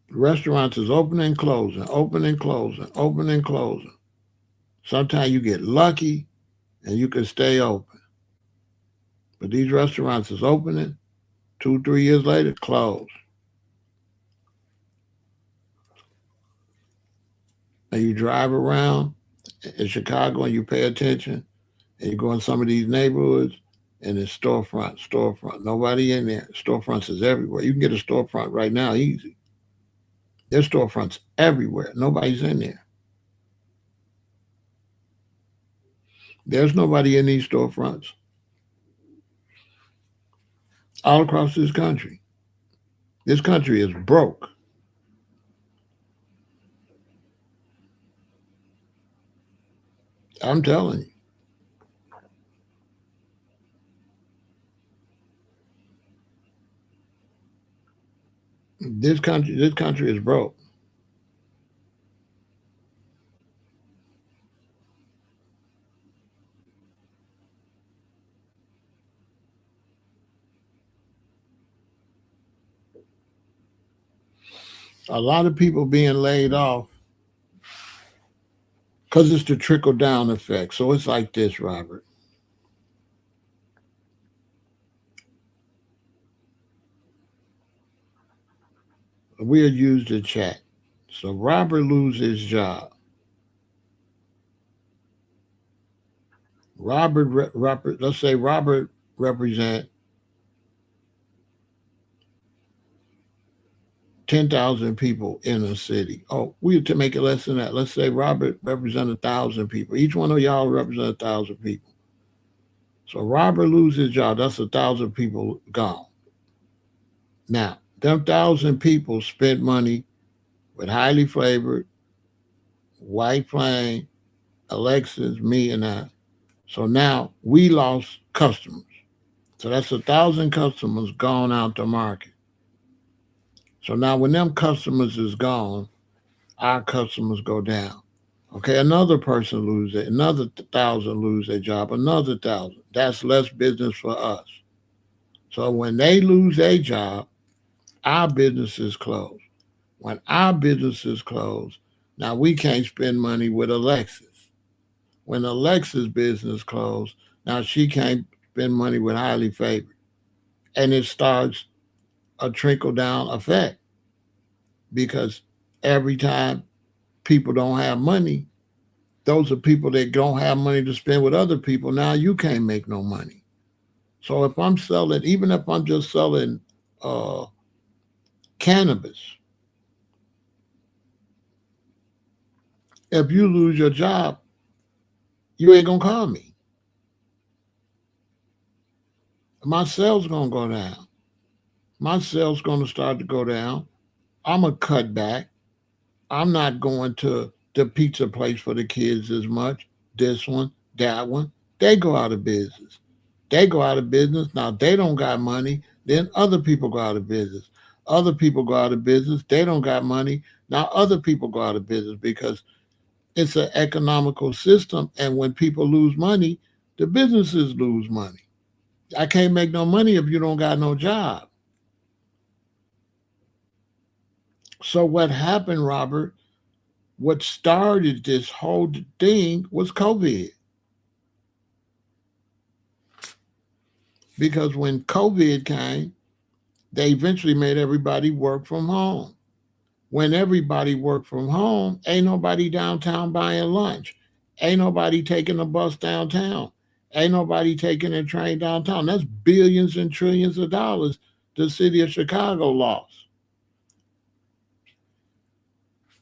Restaurants is opening and closing, opening and closing, opening and closing. Sometimes you get lucky and you can stay open. But these restaurants is opening 2, 3 years later, closed. And you drive around in Chicago and you pay attention and you go in some of these neighborhoods and it's storefront. Nobody in there. Storefronts is everywhere. You can get a storefront right now easy. There's storefronts everywhere. Nobody's in there. There's nobody in these storefronts all across this country. This country is broke. I'm telling you. This country is broke. A lot of people being laid off because it's the trickle down effect. So it's like this, Robert. We'll use the chat. So Robert loses his job. Robert, let's say Robert represent 10,000 people in a city. Oh, we to make it less than that. Let's say Robert represent 1,000 people. Each one of y'all represent 1,000 people. So Robert loses his job. That's 1,000 people gone. Now, them 1,000 people spent money with highly flavored, white plain, Alexis, me, and I. So now we lost customers. So that's 1,000 customers gone out the market. So now when them customers is gone, our customers go down. Okay, another person lose it, another 1,000 lose their job, another 1,000. That's less business for us. So when they lose a job, our businesses close. When our businesses close, now we can't spend money with Alexis. When Alexa's business closed, now she can't spend money with highly favored. And it starts a trickle down effect because every time people don't have money, those are people that don't have money to spend with other people. Now you can't make no money. So if I'm selling, even if I'm just selling uh, cannabis, if you lose your job, you ain't gonna call me. My sales gonna go down. My sales gonna start to go down. I'm gonna cut back. I'm not going to the pizza place for the kids as much. This one, that one, they go out of business. They go out of business. Now they don't got money. Then other people go out of business. Other people go out of business. They don't got money. Now other people go out of business because it's an economical system. And when people lose money, the businesses lose money. I can't make no money if you don't got no job. So what happened, Robert? What started this whole thing was COVID. Because when COVID came, they eventually made everybody work from home. When everybody worked from home, ain't nobody downtown buying lunch. Ain't nobody taking a bus downtown. Ain't nobody taking a train downtown. That's billions and trillions of dollars the city of Chicago lost.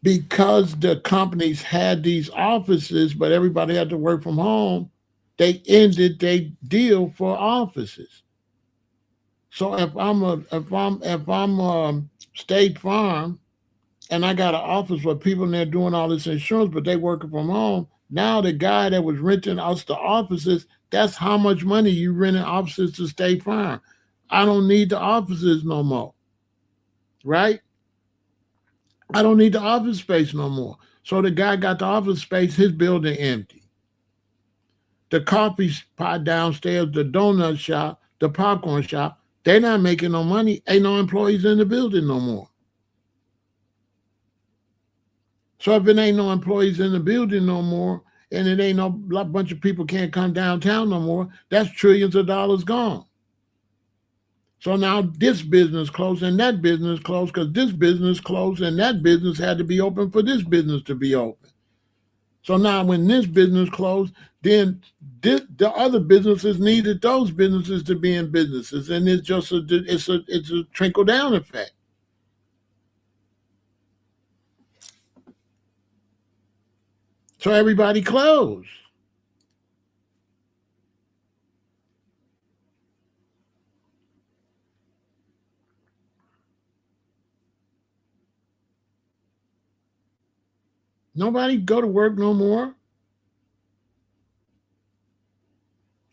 Because the companies had these offices, but everybody had to work from home, they ended their deal for offices. So if I'm State Farm and I got an office where people in there doing all this insurance, but they working from home. Now the guy that was renting us the offices, that's how much money you renting offices to State Farm. I don't need the offices no more, right? I don't need the office space no more. So the guy got the office space, his building empty. The coffee pot downstairs, the donut shop, the popcorn shop, they not making no money. Ain't no employees in the building no more. So if it ain't no employees in the building no more, and it ain't no bunch of people can't come downtown no more, that's trillions of dollars gone. So now this business closed and that business closed because this business closed and that business had to be open for this business to be open. So now when this business closed, then the other businesses needed those businesses to be in businesses, and it's just a trickle down effect. So everybody closed. Nobody go to work no more.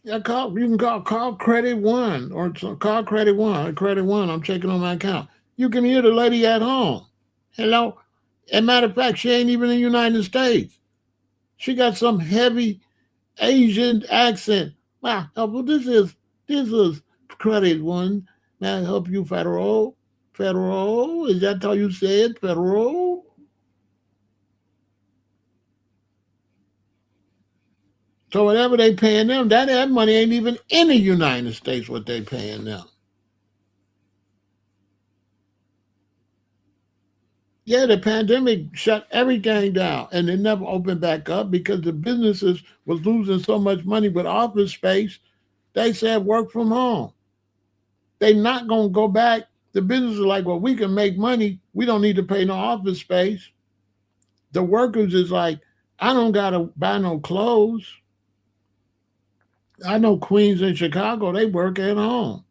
Yeah, you can call Credit One or call Credit One. Credit One, I'm checking on my account. You can hear the lady at home. Hello. As a matter of fact, she ain't even in the United States. She got some heavy Asian accent. Wow, well, this is Credit One. May I help you, Pharaoh? Pharaoh? Is that how you say it, Pharaoh? So whatever they paying them, that money ain't even in the United States. What they paying them? Yeah, the pandemic shut everything down and it never opened back up because the businesses was losing so much money with office space. They said work from home. They not gonna go back. The business is like, well, we can make money. We don't need to pay no office space. The workers is like, I don't gotta buy no clothes. I know Queens in Chicago, they work at home.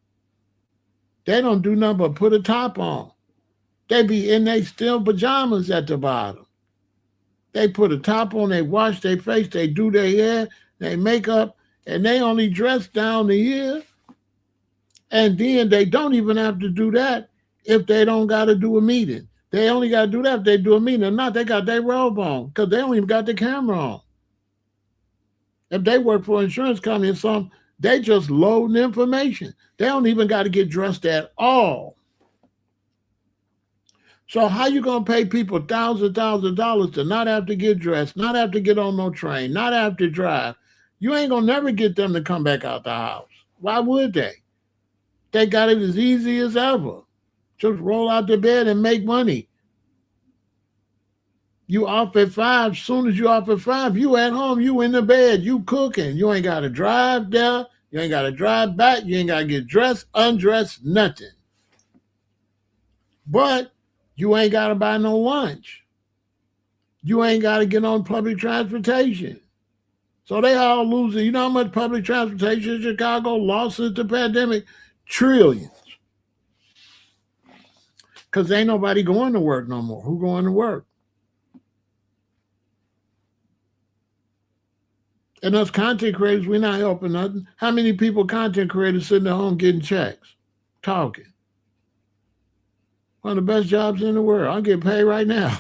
They don't do nothing but put a top on. They be in they still pajamas at the bottom. They put a top on, they wash their face, they do their hair, they makeup, and they only dress down to here. And then they don't even have to do that if they don't got to do a meeting. They only got to do that if they do a meeting. If not, they got their robe on because they don't even got the camera on. If they work for an insurance company or something, They just loading information. They don't even got to get dressed at all. So how you gonna pay people thousands of dollars to not have to get dressed, not have to get on no train, not have to drive? You ain't gonna never get them to come back out the house. Why would they? They got it as easy as ever. Just roll out the bed and make money. You off at 5. As soon as you off at 5, you at home. You in the bed. You cooking. You ain't got to drive there. You ain't got to drive back. You ain't got to get dressed, undressed, nothing. But you ain't got to buy no lunch. You ain't got to get on public transportation. So they all losing. You know how much public transportation in Chicago lost since the pandemic? Trillions. Because ain't nobody going to work no more. Who going to work? And us content creators, we're not helping nothing. How many people, content creators, sitting at home getting checks, talking? One of the best jobs in the world. I'm getting paid right now.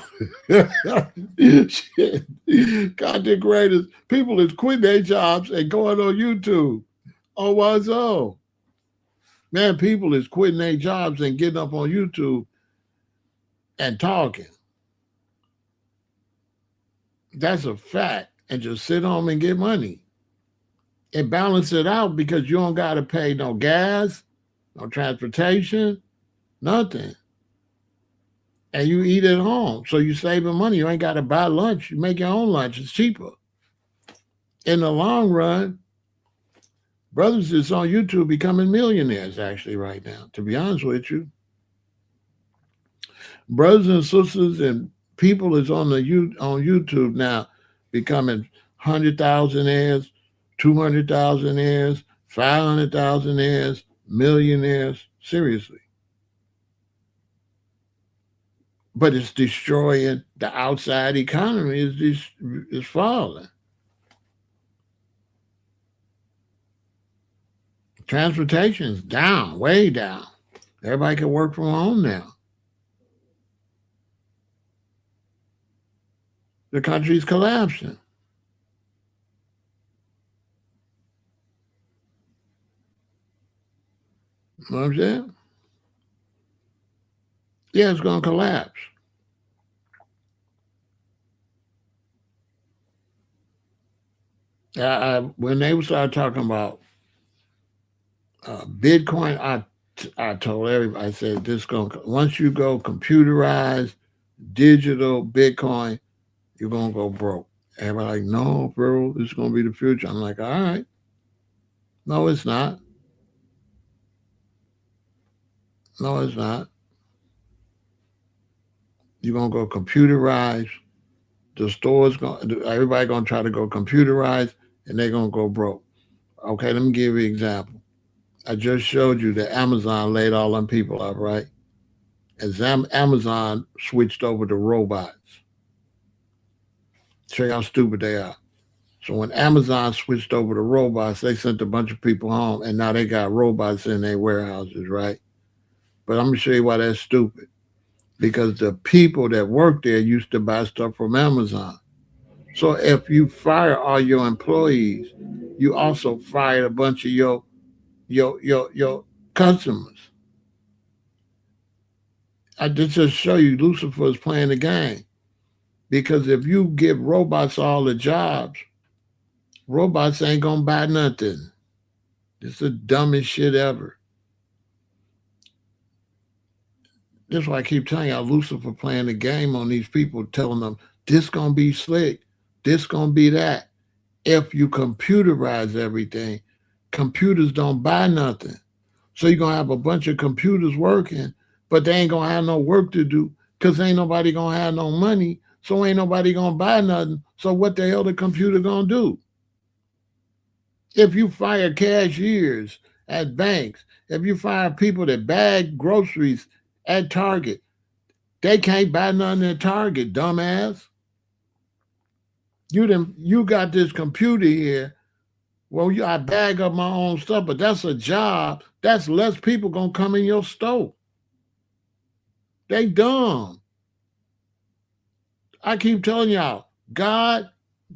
Shit. Content creators, people is quitting their jobs and going on YouTube. Oh, what's up? Man, people is quitting their jobs and getting up on YouTube and talking. That's a fact. And just sit home and get money. And balance it out because you don't got to pay no gas, no transportation, nothing. And you eat at home. So you saving money. You ain't got to buy lunch. You make your own lunch. It's cheaper. In the long run, brothers that's on YouTube becoming millionaires actually right now, to be honest with you. Brothers and sisters and people is on YouTube now becoming 100,000 200,000 500,000 millionaires. Seriously. But it's destroying the outside economy. Is falling. Transportation's down, way down. Everybody can work from home now. The country's collapsing. You know what I'm saying? Yeah, it's going to collapse. When they started talking about Bitcoin, I told everybody, I said, once you go computerized, digital Bitcoin, you're going to go broke. Everybody like, no, bro, this is going to be the future. I'm like, all right. No, it's not. No, it's not. You're going to go computerized. The stores, everybody going to try to go computerized, and they're going to go broke. Okay, let me give you an example. I just showed you that Amazon laid all them people up, right? As Amazon switched over to robots. Show you how stupid they are. So when Amazon switched over to robots, they sent a bunch of people home, and now they got robots in their warehouses, right? But I'm going to show you why that's stupid. Because the people that work there used to buy stuff from Amazon. So if you fire all your employees, you also fired a bunch of your customers. I just show you Lucifer is playing the game. Because if you give robots all the jobs, robots ain't gonna buy nothing. It's the dumbest shit ever. That's why I keep telling y'all Lucifer playing the game on these people, telling them this gonna be slick, this gonna be that. If you computerize everything, computers don't buy nothing. So you're gonna have a bunch of computers working, but they ain't gonna have no work to do because ain't nobody gonna have no money. So ain't nobody gonna buy nothing. So what the hell the computer gonna do? If you fire cashiers at banks, if you fire people that bag groceries at Target, they can't buy nothing at Target, dumbass. You got this computer here. Well, I bag up my own stuff, but that's a job. That's less people gonna come in your store. They dumb. I keep telling y'all, God,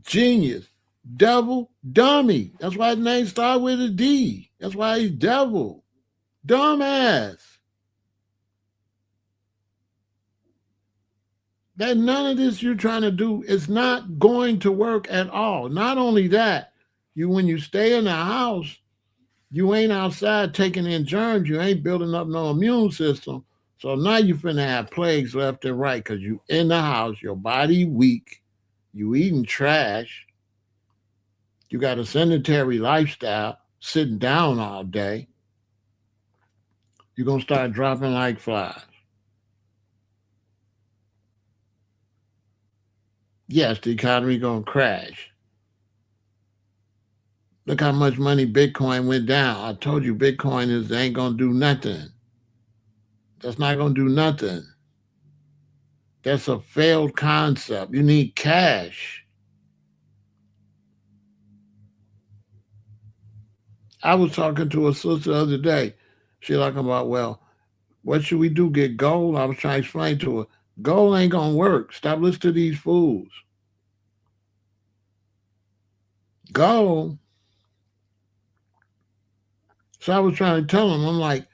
genius, Devil, dummy. That's why his name started with a D. That's why he's devil. Dumbass. That none of this you're trying to do is not going to work at all. Not only that, when you stay in the house, you ain't outside taking in germs. You ain't building up no immune system. So now you finna have plagues left and right because you in the house, your body weak, you eating trash, you got a sedentary lifestyle, sitting down all day. You're gonna start dropping like flies. Yes, the economy gonna crash. Look how much money Bitcoin went down. I told you Bitcoin ain't gonna do nothing. That's not gonna do nothing. That's a failed concept. You need cash. I was talking to a sister the other day. She talking about, well, what should we do? Get gold? I was trying to explain to her, gold ain't gonna work. Stop listening to these fools. Gold. So I was trying to tell them, I'm like,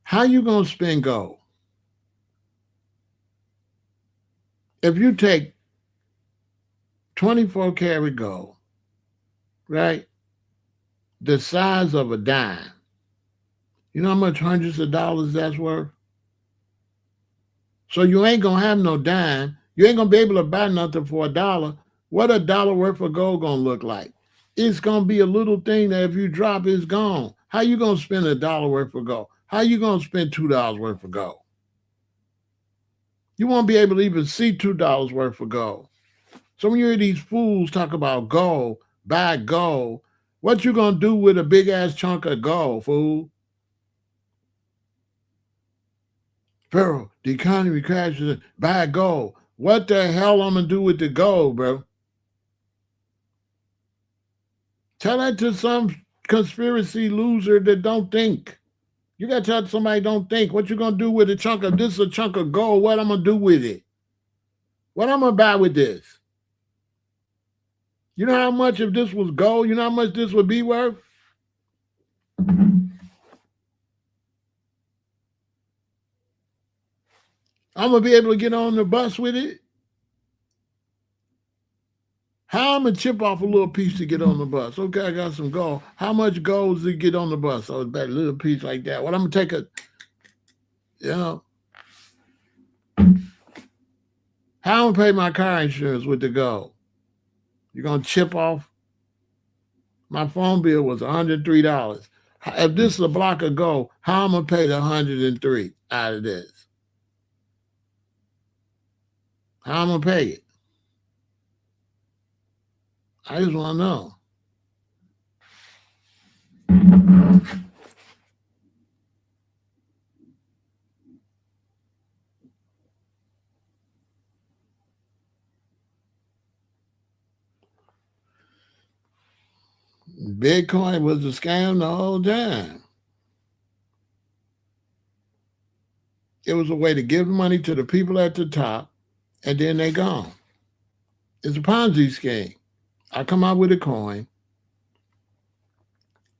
how you gonna spend gold? If you take 24 karat gold, right? The size of a dime. You know how much hundreds of dollars that's worth? So you ain't gonna have no dime. You ain't gonna be able to buy nothing for $1. What $1 worth of gold gonna look like? It's gonna be a little thing that if you drop, it's gone. How you gonna spend $1 worth of gold? How you gonna spend $2 worth of gold? You won't be able to even see $2 worth of gold. So when you hear these fools talk about gold, buy gold, what you gonna do with a big ass chunk of gold, fool? Pharaoh, the economy crashes, buy gold. What the hell I'm gonna do with the gold, bro? Tell that to some conspiracy loser that don't think. You gotta tell somebody don't think. What you gonna do with a chunk of this is a chunk of gold? What I'm gonna do with it? What I'm gonna buy with this? You know how much if this was gold? You know how much this would be worth? I'm gonna be able to get on the bus with it. How I'm gonna chip off a little piece to get on the bus? Okay, I got some gold. How much gold does it get on the bus? Oh, it's about a little piece like that. What I'm gonna take you know, how I'm gonna pay my car insurance with the gold? You're gonna chip off? My phone bill was $103. If this is a block of gold, how I'm gonna pay the 103 out of this? How I'm gonna pay it? I just want to know. Bitcoin was a scam the whole time. It was a way to give money to the people at the top, and then they gone. It's a Ponzi scheme. I come out with a coin,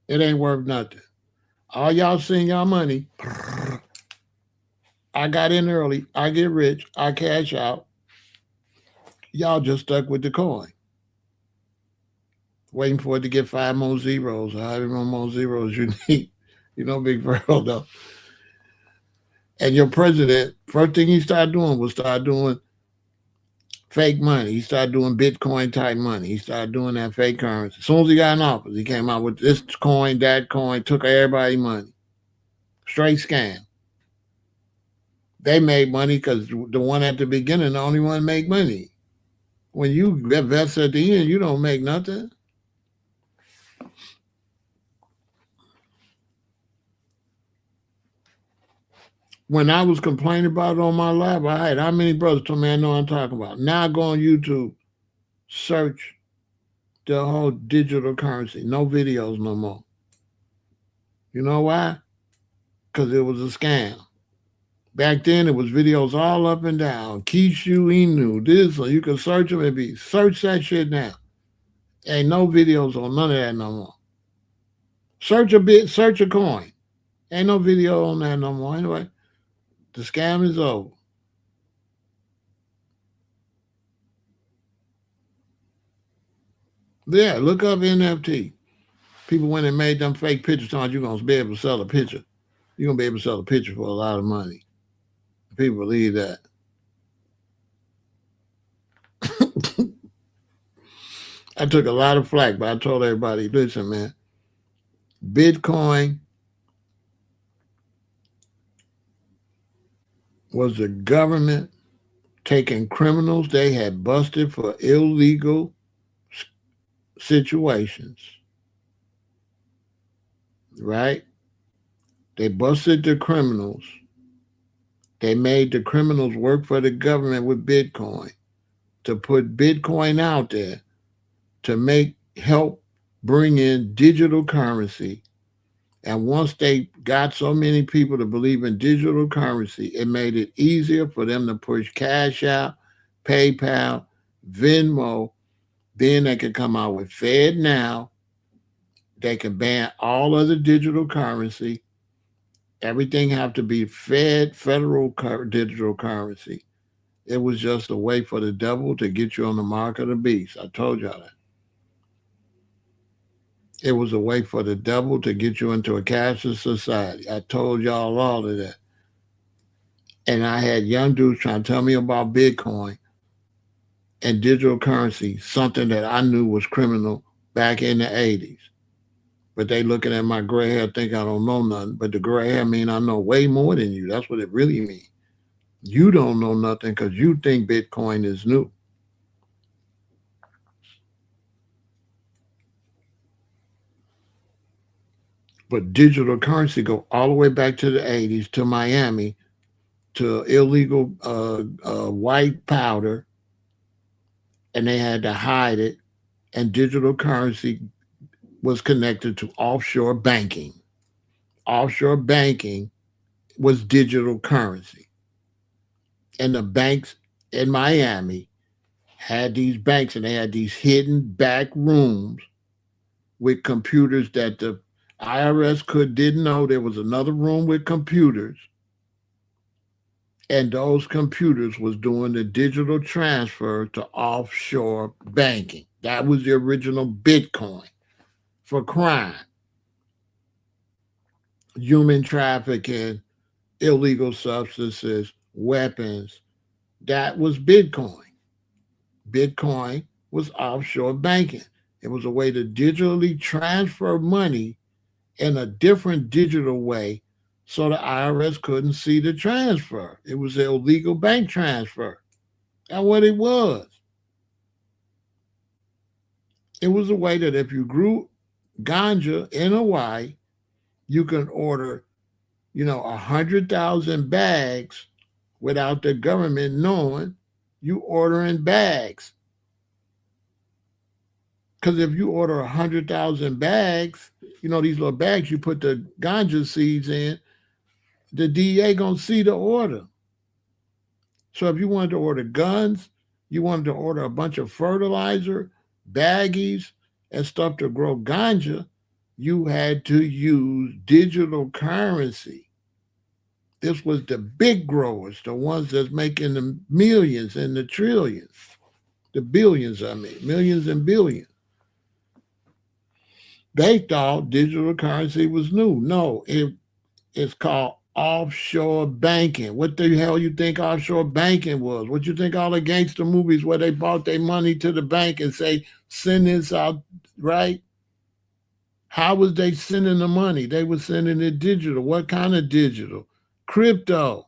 it ain't worth nothing. All y'all seeing y'all money. I got in early. I get rich. I cash out. Y'all just stuck with the coin, waiting for it to get 5 more zeros or however many more zeros you need. You know, Big Pharaoh, though. And your president, first thing he started doing was start doing fake money. He started doing Bitcoin type money. He started doing that fake currency. As soon as he got in office, he came out with this coin, that coin, took everybody's money. Straight scam. They made money because the one at the beginning, the only one make money. When you invest at the end, you don't make nothing. When I was complaining about it on my live, I had how many brothers told me I know what I'm talking about. Now I go on YouTube, search the whole digital currency. No videos no more. You know why? Because it was a scam. Back then, it was videos all up and down. Kishu Inu, this, or you can search them and be search that shit now. Ain't no videos on none of that no more. Search a coin. Ain't no video on that no more. Anyway, the scam is over. Yeah, look up NFT. People went and made them fake pictures telling you're gonna be able to sell a picture. You're gonna be able to sell a picture for a lot of money. People believe that. I took a lot of flack, but I told everybody, listen, man, Bitcoin was the government taking criminals they had busted for illegal situations, right? They busted the criminals. They made the criminals work for the government with Bitcoin to put Bitcoin out there to help bring in digital currency. And once they got so many people to believe in digital currency, it made it easier for them to push CashApp, PayPal, Venmo. Then they could come out with Fed Now. They can ban all other digital currency. Everything have to be federal digital currency. It was just a way for the devil to get you on the mark of the beast. I told y'all that. It was a way for the devil to get you into a cashless society. I told y'all all of that. And I had young dudes trying to tell me about Bitcoin and digital currency, something that I knew was criminal back in the 80s. But they looking at my gray hair think I don't know nothing. But the gray hair mean I know way more than you. That's what it really means. You don't know nothing because you think Bitcoin is new. But digital currency go all the way back to the 80s to Miami to illegal white powder, and they had to hide it. And digital currency was connected to offshore banking. Offshore banking was digital currency. And the banks in Miami had these banks and they had these hidden back rooms with computers that the IRS didn't know there was another room with computers, and those computers was doing the digital transfer to offshore banking. That was the original Bitcoin for crime, human trafficking, illegal substances, weapons. That was Bitcoin. Bitcoin was offshore banking. It was a way to digitally transfer money in a different digital way so the IRS couldn't see the transfer. It was an illegal bank transfer. That's what it was. It was a way that if you grew ganja in Hawaii, you can order, 100,000 bags without the government knowing you ordering bags. Because if you order 100,000 bags, these little bags you put the ganja seeds in, the DEA gonna see the order. So if you wanted to order guns, you wanted to order a bunch of fertilizer, baggies, and stuff to grow ganja, you had to use digital currency. This was the big growers, the ones that's making the millions and the trillions, the billions, millions and billions. They thought digital currency was new. No, it's called offshore banking. What the hell you think offshore banking was? What you think all the gangster movies where they brought their money to the bank and say, send this out, right? How was they sending the money? They were sending it digital. What kind of digital? Crypto.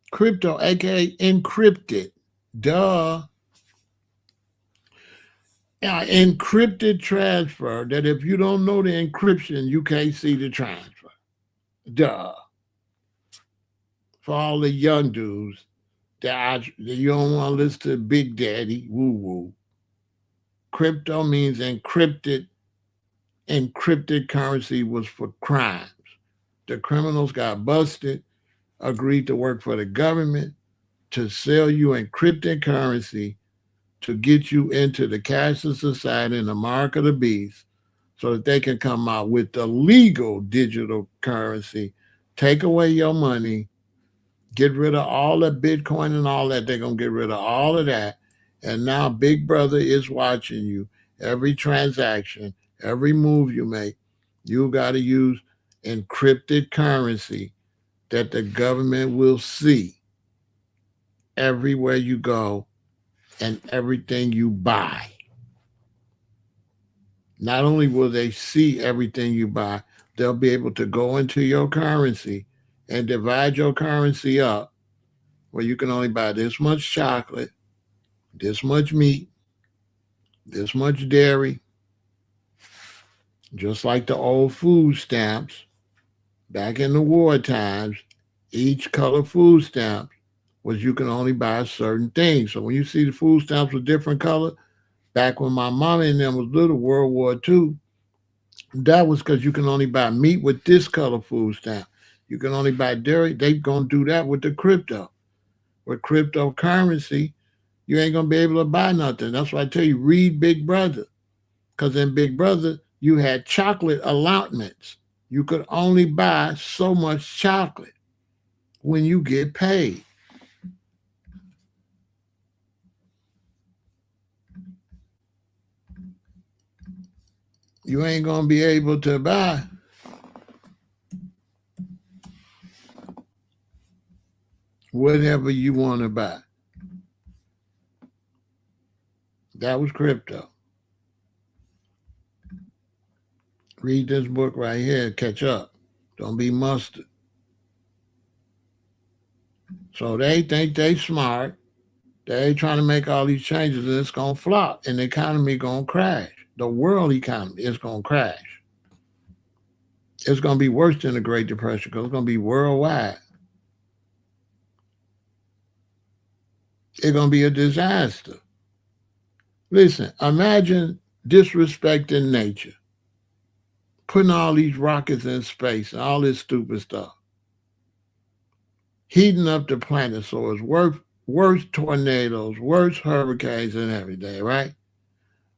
Crypto, aka encrypted. Duh. Encrypted transfer that if you don't know the encryption, you can't see the transfer. Duh. For all the young dudes that you don't want to listen to Big Daddy woo woo. Crypto means encrypted. Encrypted currency was for crimes. The criminals got busted, agreed to work for the government to sell you encrypted currency to get you into the cashless society and the mark of the beast so that they can come out with the legal digital currency, take away your money, get rid of all that Bitcoin and all that. They're going to get rid of all of that. And now Big Brother is watching you. Every transaction, every move you make, you got to use encrypted currency that the government will see everywhere you go and everything you buy. Not only will they see everything you buy, they'll be able to go into your currency and divide your currency up where you can only buy this much chocolate, this much meat, this much dairy, just like the old food stamps back in the war times. Each color food stamp was you can only buy certain things. So when you see the food stamps with different color, back when my mama and them was little, World War II, that was because you can only buy meat with this color food stamp. You can only buy dairy. They gonna do that with the crypto. With cryptocurrency, you ain't gonna be able to buy nothing. That's why I tell you, read Big Brother. Because in Big Brother, you had chocolate allotments. You could only buy so much chocolate when you get paid. You ain't gonna be able to buy whatever you want to buy. That was crypto. Read this book right here, catch up. Don't be mustard. So they think they smart. They trying to make all these changes and it's gonna flop and the economy gonna crash. The world economy is gonna crash. It's gonna be worse than the Great Depression because it's gonna be worldwide. It's gonna be a disaster. Listen, imagine disrespecting nature, putting all these rockets in space and all this stupid stuff, heating up the planet so it's worse tornadoes, worse hurricanes and everything, right?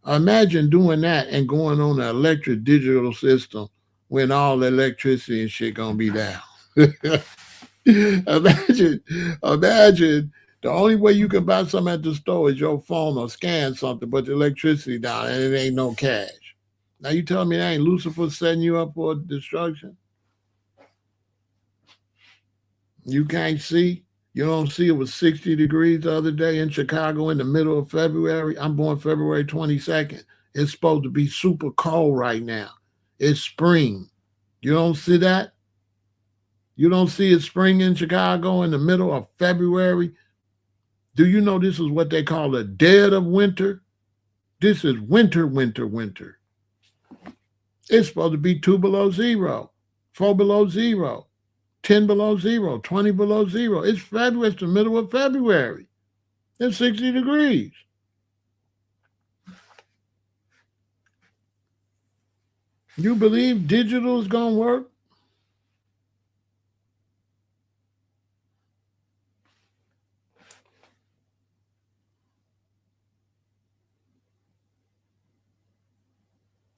Imagine doing that and going on an electric digital system when all the electricity and shit gonna be down. imagine the only way you can buy something at the store is your phone or scan something, but the electricity down and it ain't no cash. Now you telling me that ain't Lucifer setting you up for destruction? You can't see? You don't see it was 60 degrees the other day in Chicago in the middle of February? I'm born February 22nd. It's supposed to be super cold right now. It's spring. You don't see that? You don't see it spring in Chicago in the middle of February? Do you know this is what they call the dead of winter? This is winter, winter, winter. It's supposed to be 2 below zero, 4 below zero, 10 below zero, 20 below zero. It's February. It's the middle of February. It's 60 degrees. You believe digital is going to work?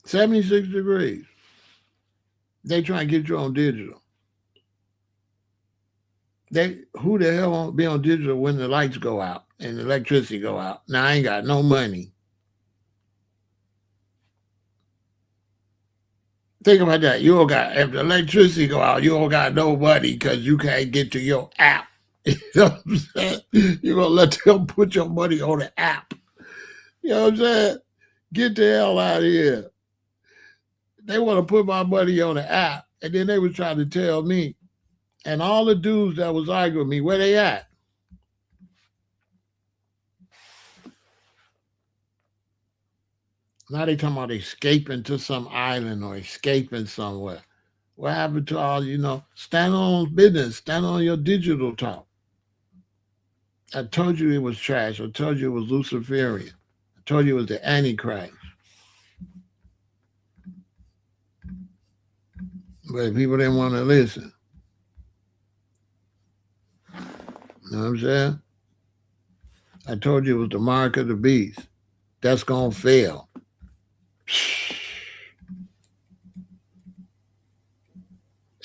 $76 degrees. They try to get you on digital. Who the hell won't be on digital when the lights go out and the electricity go out? Now I ain't got no money. Think about that. You don't got if the electricity go out, you don't got no money because you can't get to your app. You know what I'm saying? You're gonna let them put your money on the app. You know what I'm saying? Get the hell out of here. They want to put my money on the app, and then they was trying to tell me, and all the dudes that was arguing with me, where they at? Now they talking about escaping to some island or escaping somewhere. What happened to all, stand on business, stand on your digital talk. I told you it was trash. I told you it was Luciferian. I told you it was the Antichrist. But people didn't want to listen. You know what I'm saying? I told you it was the mark of the beast. That's going to fail.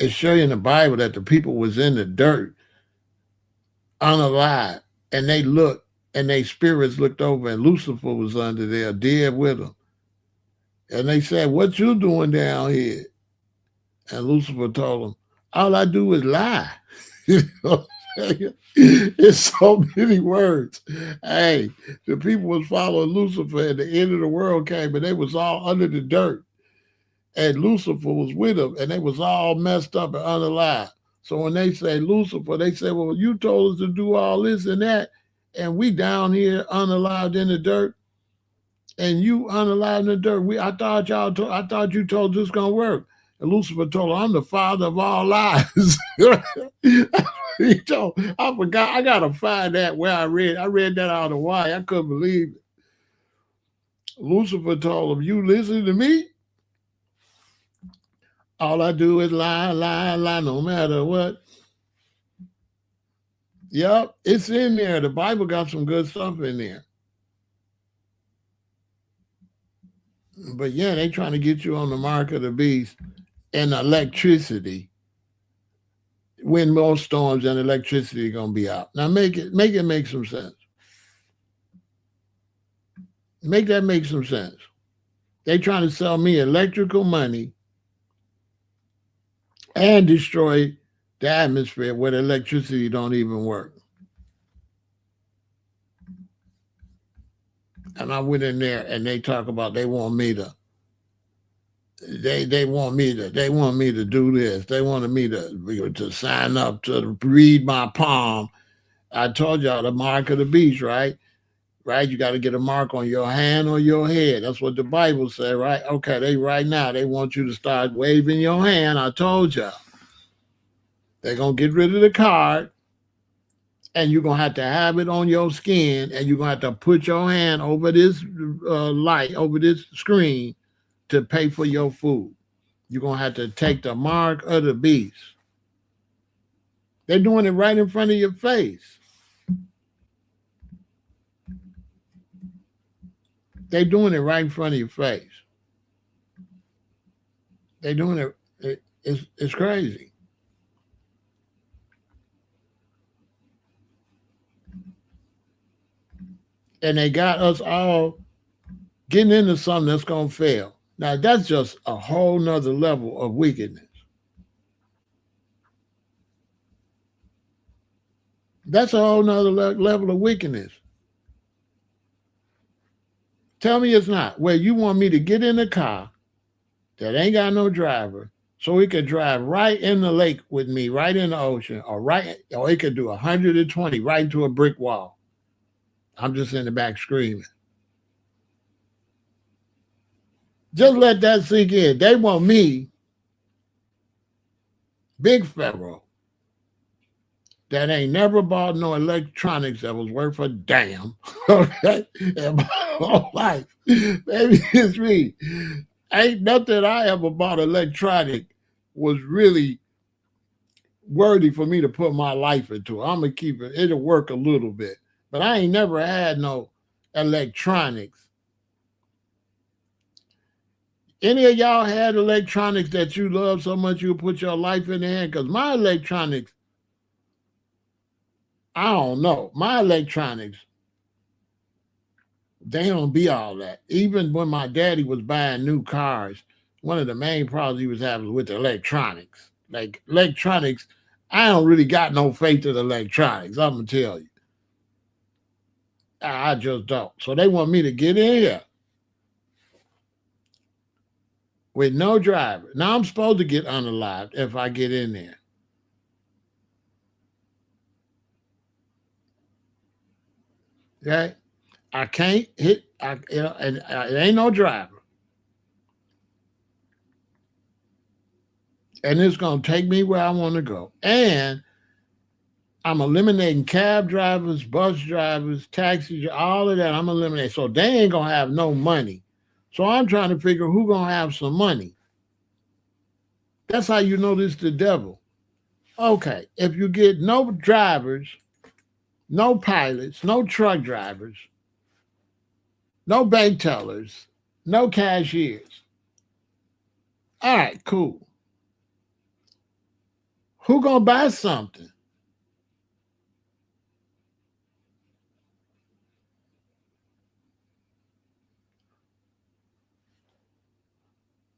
It shows you in the Bible that the people was in the dirt, unalive, and they looked, and their spirits looked over, and Lucifer was under there, dead with them. And they said, "What you doing down here?" And Lucifer told them, "All I do is lie." You know, it's so many words. Hey, the people was following Lucifer, and the end of the world came, and they was all under the dirt. And Lucifer was with them, and they was all messed up and unalive. So when they say Lucifer, they say, "Well, you told us to do all this and that, and we down here unalived in the dirt, and you unalived in the dirt. I thought you told this gonna work." And Lucifer told her, "I'm the father of all lies." He told, I forgot. I gotta find that where I read. I read that out of why I couldn't believe it. Lucifer told him, "You listen to me. All I do is lie, lie, lie, no matter what." Yep, it's in there. The Bible got some good stuff in there. But yeah, they trying to get you on the mark of the beast and electricity. When most storms and electricity are gonna be out. Now make it make some sense. Make that make some sense. They trying to sell me electrical money and destroy the atmosphere where the electricity don't even work. And I went in there and they talk about they want me to they want me to do this. They wanted me to sign up to read my palm. I told y'all the mark of the beast, right? Right? You got to get a mark on your hand or your head. That's what the Bible said, right? Okay, they right now they want you to start waving your hand. I told y'all. They're gonna get rid of the card, and you're gonna have to have it on your skin, and you're gonna have to put your hand over this light, over this screen, to pay for your food. You're gonna have to take the mark of the beast. They're doing it right in front of your face. They're doing it right in front of your face. They're doing it's crazy. And they got us all getting into something that's gonna fail. Now that's just a whole nother level of wickedness. That's a whole nother level of wickedness. Tell me it's not. Where you want me to get in a car that ain't got no driver, so he could drive right in the lake with me, right in the ocean, or he could do 120 right into a brick wall. I'm just in the back screaming. Just let that sink in. They want me, Big Pharaoh, that ain't never bought no electronics that was worth a damn. Okay? In my whole life. Maybe it's me. Ain't nothing I ever bought electronic was really worthy for me to put my life into. I'm gonna keep it, it'll work a little bit. But I ain't never had no electronics. Any of y'all had electronics that you love so much you put your life in there? Because my electronics, I don't know. My electronics, they don't be all that. Even when my daddy was buying new cars, one of the main problems he was having was with the electronics. Like electronics, I don't really got no faith in electronics. I'm gonna tell you, I just don't. So they want me to get in here with no driver. Now I'm supposed to get unalived if I get in there. Okay, I can't hit. And it ain't no driver, and it's gonna take me where I want to go. And I'm eliminating cab drivers, bus drivers, taxis, all of that. I'm eliminating. So they ain't gonna have no money. So I'm trying to figure who gonna have some money. That's how you know this the devil. Okay, if you get no drivers, no pilots, no truck drivers, no bank tellers, no cashiers. All right, cool. Who gonna buy something?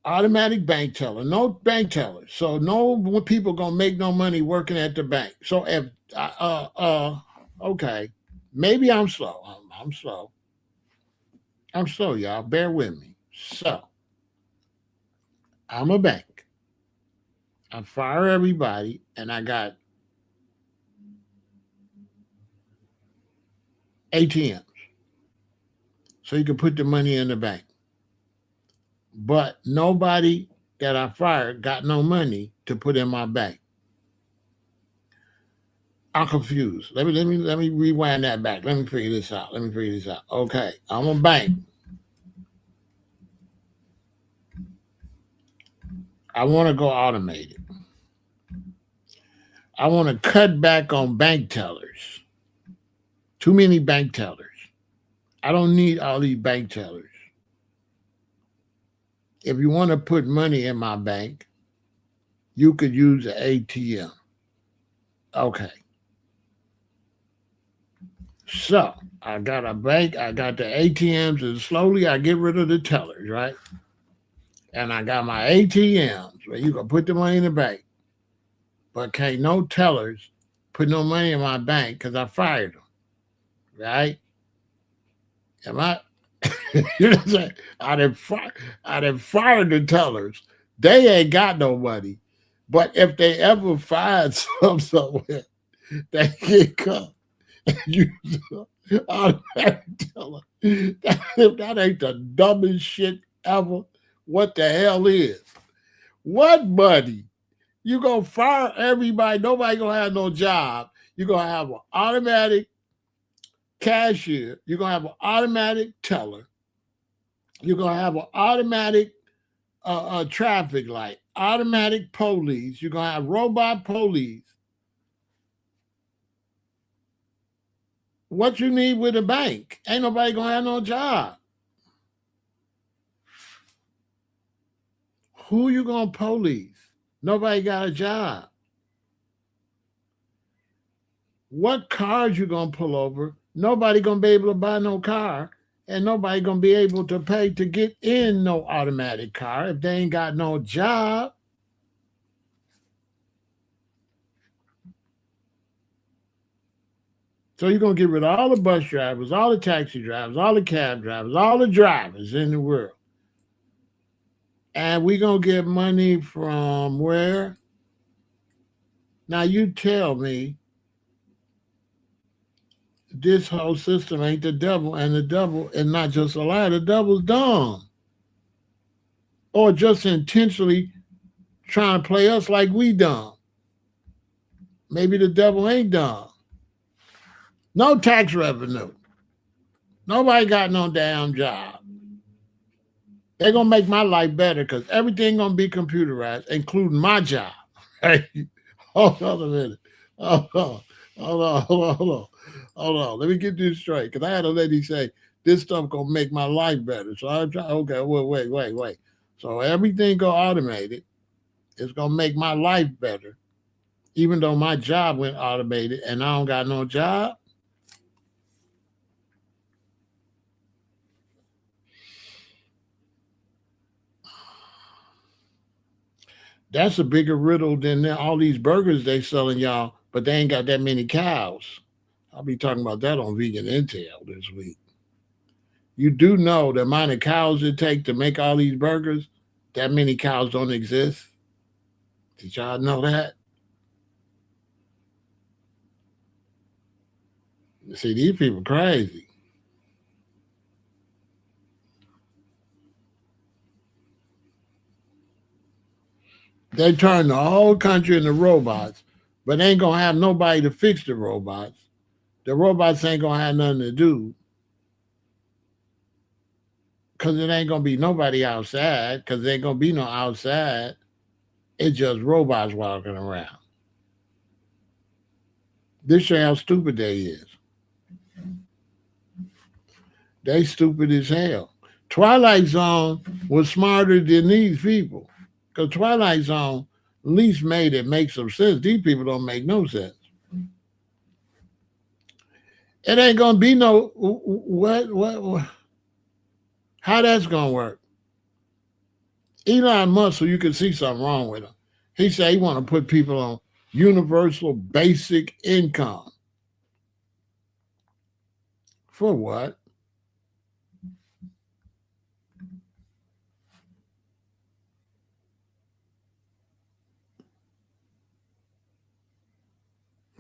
Automatic bank teller, no bank tellers. So no people gonna make no money working at the bank. So if okay, maybe I'm slow. I'm slow. I'm slow, y'all. Bear with me. So I'm a bank. I fire everybody, and I got ATMs, so you can put the money in the bank. But nobody that I fired got no money to put in my bank. I'm confused. Let me rewind that back. Let me figure this out. Let me figure this out. Okay, I'm a bank. I want to go automated. I want to cut back on bank tellers. Too many bank tellers. I don't need all these bank tellers. If you want to put money in my bank, you could use an ATM. Okay. So I got a bank, I got the ATMs, and slowly I get rid of the tellers, right? And I got my ATMs where you can put the money in the bank, but can't no tellers put no money in my bank because I fired them, right? Am I? You know what I'm saying? I done fired the tellers. They ain't got no money. But if they ever find some somewhere, they can come and use the automatic teller. That ain't the dumbest shit ever. What the hell is? What money? You gonna fire everybody, nobody gonna have no job. You're gonna have an automatic cashier, you're gonna have an automatic teller, you're gonna have an automatic traffic light, automatic police. You're gonna have robot police. What you need with a bank? Ain't nobody gonna have no job. Who you gonna police? Nobody got a job. What cars you gonna pull over? Nobody gonna be able to buy no car, and nobody gonna be able to pay to get in no automatic car if they ain't got no job. So you're gonna get rid of all the bus drivers, all the taxi drivers, all the cab drivers, all the drivers in the world. And we gonna get money from where? Now you tell me this whole system ain't the devil, and the devil is not just a lie, the devil's dumb. Or just intentionally trying to play us like we dumb. Maybe the devil ain't dumb. No tax revenue. Nobody got no damn job. They're gonna make my life better because everything gonna be computerized, including my job. Hey, hold on a minute. Hold on. Hold on. Hold on. Hold on. Hold on. Let me get this straight. Because I had a lady say, this stuff gonna make my life better. So I try, okay, wait. So everything go automated. It's gonna make my life better. Even though my job went automated and I don't got no job. That's a bigger riddle than all these burgers they selling y'all, but they ain't got that many cows. I'll be talking about that on Vegan Intel this week. You do know the amount of cows it takes to make all these burgers? That many cows don't exist. Did y'all know that? See, these people crazy. They turn the whole country into robots, but they ain't gonna have nobody to fix the robots. The robots ain't gonna have nothing to do because it ain't gonna be nobody outside because there ain't gonna be no outside. It's just robots walking around. This show how stupid they is. They stupid as hell. Twilight Zone was smarter than these people. Because Twilight Zone at least made it make some sense. These people don't make no sense. It ain't gonna be no what how that's gonna work. Elon Musk, so you can see something wrong with him. He said he want to put people on universal basic income. For what?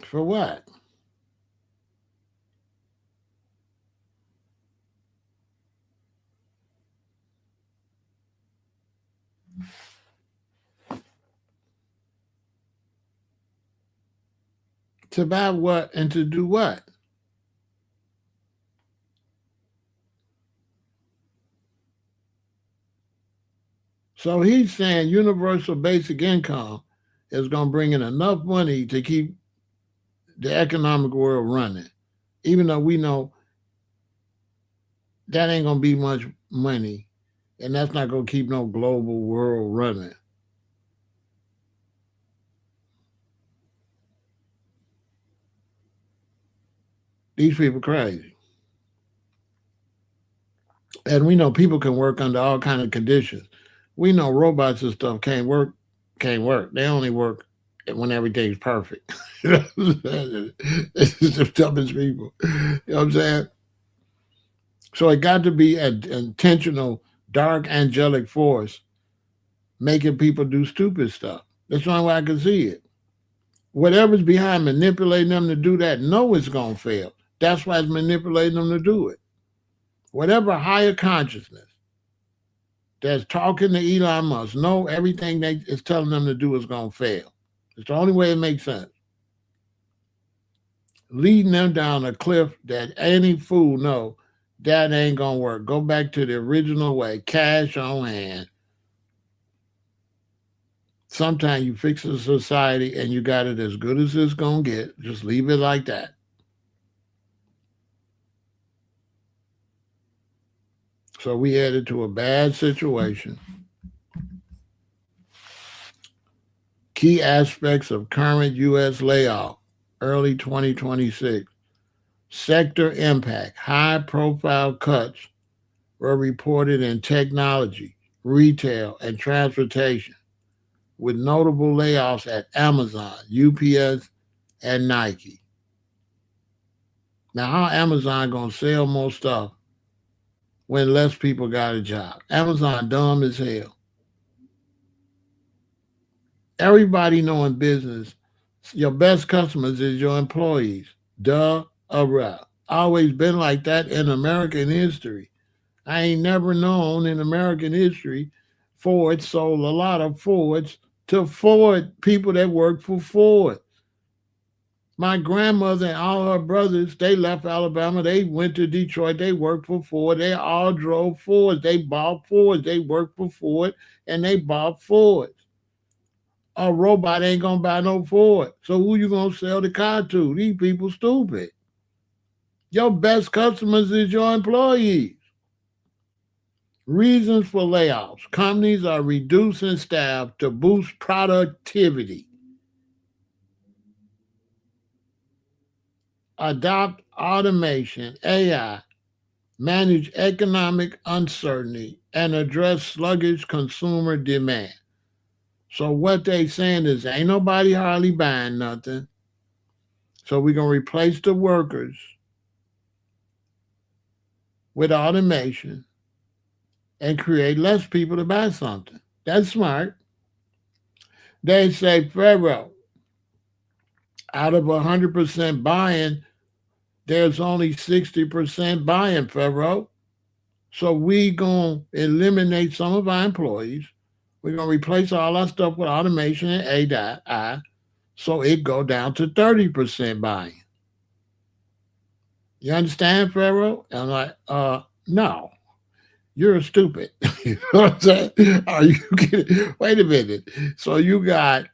For what? To buy what and to do what? So he's saying universal basic income is going to bring in enough money to keep the economic world running, even though we know that ain't going to be much money and that's not going to keep no global world running. These people crazy. And we know people can work under all kind of conditions. We know robots and stuff can't work. They only work when everything's perfect. It's the dumbest people. You know what I'm saying? So it got to be an intentional, dark, angelic force making people do stupid stuff. That's the only way I can see it. Whatever's behind manipulating them to do that, know it's going to fail. That's why it's manipulating them to do it. Whatever higher consciousness that's talking to Elon Musk know everything they is telling them to do is going to fail. It's the only way it makes sense. Leading them down a cliff that any fool know that ain't going to work. Go back to the original way, cash on hand. Sometimes you fix a society and you got it as good as it's going to get. Just leave it like that. So we headed to a bad situation. Key aspects of current U.S. layoff, early 2026. Sector impact, high profile cuts were reported in technology, retail, and transportation, with notable layoffs at Amazon, UPS, and Nike. Now, how Amazon gonna sell more stuff when less people got a job? Amazon dumb as hell. Everybody know in business, your best customers is your employees. Duh, always been like that in American history. I ain't never known in American history Ford sold a lot of Fords to Ford people that worked for Ford. My grandmother and all her brothers, they left Alabama. They went to Detroit. They worked for Ford. They all drove Fords. They bought Fords. They worked for Ford and they bought Fords. A robot ain't gonna buy no Ford. So who you gonna sell the car to? These people stupid. Your best customers is your employees. Reasons for layoffs. Companies are reducing staff to boost productivity. Adopt automation, AI, manage economic uncertainty, and address sluggish consumer demand. So what they saying is ain't nobody hardly buying nothing. So we're gonna replace the workers with automation and create less people to buy something. That's smart. They say, Pharaoh, out of 100% buying, there's only 60% buying, Pharaoh. So we going to eliminate some of our employees. We're going to replace all our stuff with automation and AI. So it go down to 30% buying. You understand, Pharaoh? And I'm like, no, you're stupid. You know what I'm saying? Are you kidding? Wait a minute. So you got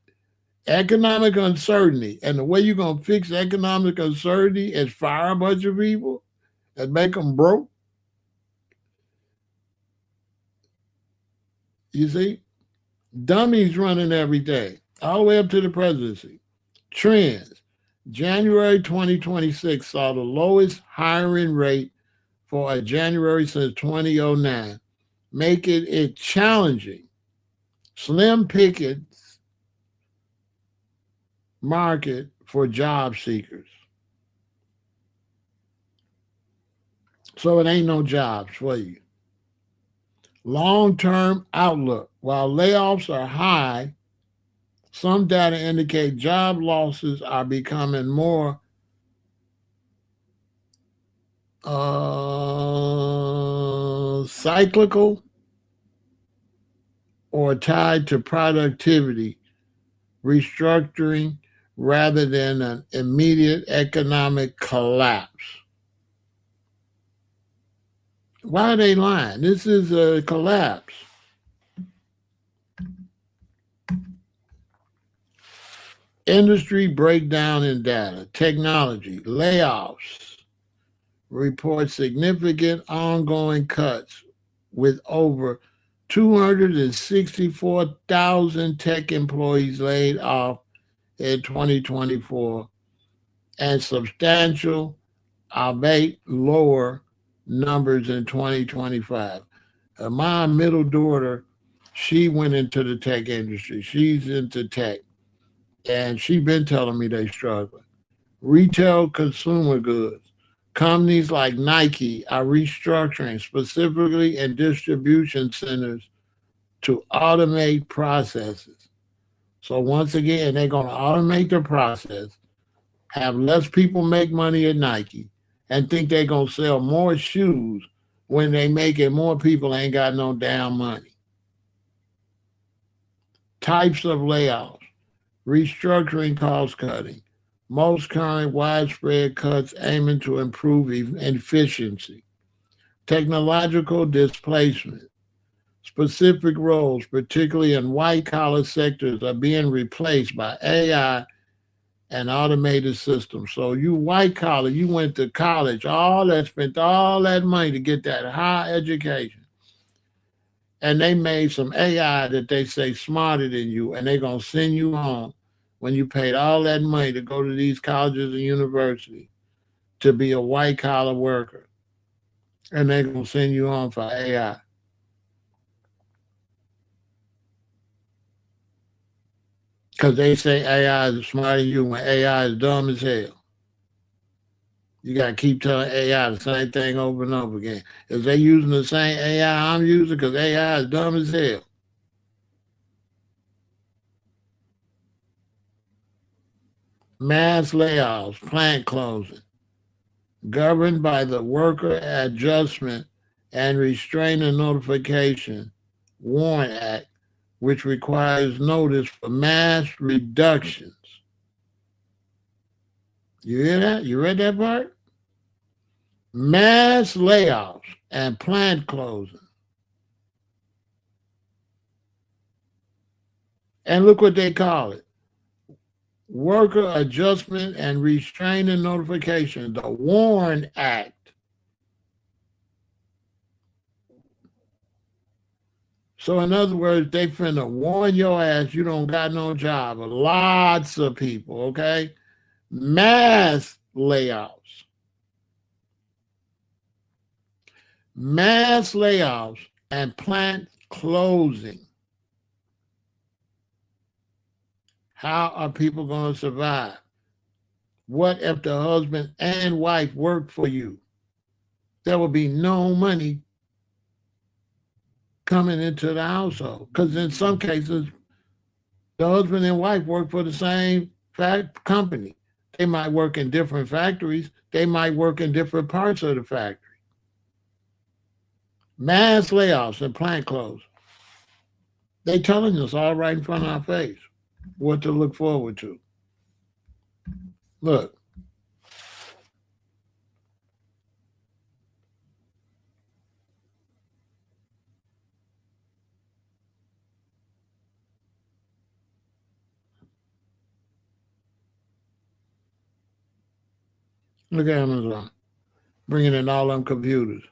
economic uncertainty, and the way you're going to fix economic uncertainty is fire a bunch of people and make them broke. You see? Dummies running everything, all the way up to the presidency. Trends. January 2026 saw the lowest hiring rate for a January since 2009, making it challenging. Slim pickings market for job seekers. So it ain't no jobs for you. Long term outlook. While layoffs are high, some data indicate job losses are becoming more cyclical or tied to productivity restructuring rather than an immediate economic collapse. Why are they lying? This is a collapse. Industry breakdown in data, technology, layoffs report significant ongoing cuts with over 264,000 tech employees laid off in 2024 and substantial, albeit lower, numbers in 2025. My middle daughter, she went into the tech industry. She's into tech, and she's been telling me they struggling. Retail consumer goods. Companies like Nike are restructuring specifically in distribution centers to automate processes. So once again, they're going to automate the process, have less people make money at Nike, and think they're going to sell more shoes when they make it more people ain't got no damn money. Types of layoffs, restructuring, cost cutting. Most current widespread cuts aiming to improve efficiency. Technological displacement. Specific roles, particularly in white collar sectors, are being replaced by AI and automated systems. So you white collar, you went to college, all that spent all that money to get that high education. And they made some AI that they say smarter than you, and they're gonna send you home when you paid all that money to go to these colleges and universities to be a white collar worker. And they're gonna send you home for AI. Because they say AI is smarter than you when AI is dumb as hell. You got to keep telling AI the same thing over and over again. Is they using the same AI I'm using? Because AI is dumb as hell. Mass layoffs, plant closing, governed by the Worker Adjustment and Restraining Notification Warrant Act, which requires notice for mass reductions. You hear that? You read that part? Mass layoffs and plant closing. And look what they call it: Worker Adjustment and Restraining Notification, the WARN Act. So, in other words, they finna warn your ass you don't got no job. Lots of people, okay? Mass layoffs. Mass layoffs and plant closing. How are people going to survive? What if the husband and wife work for you? There will be no money coming into the household. Because in some cases, the husband and wife work for the same company. They might work in different factories. They might work in different parts of the factory. Mass layoffs and plant closures. They telling us all right in front of our face what to look forward to. Look, look at Amazon bringing in all them computers.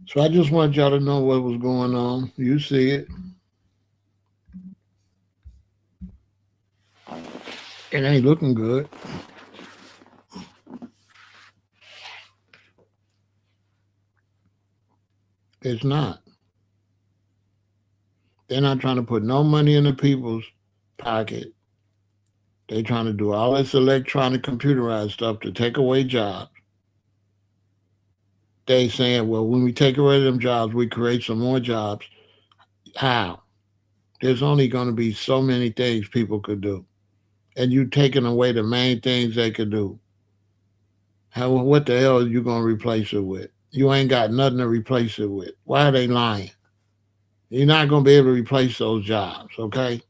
So I just want y'all to know what was going on. You see it. It ain't looking good. It's not. They're not trying to put no money in the people's pocket. They're trying to do all this electronic computerized stuff to take away jobs. They saying, well, when we take away them jobs, we create some more jobs. How? There's only going to be so many things people could do. And you taking away the main things they could do. How? What the hell are you going to replace it with? You ain't got nothing to replace it with. Why are they lying? You're not going to be able to replace those jobs, okay?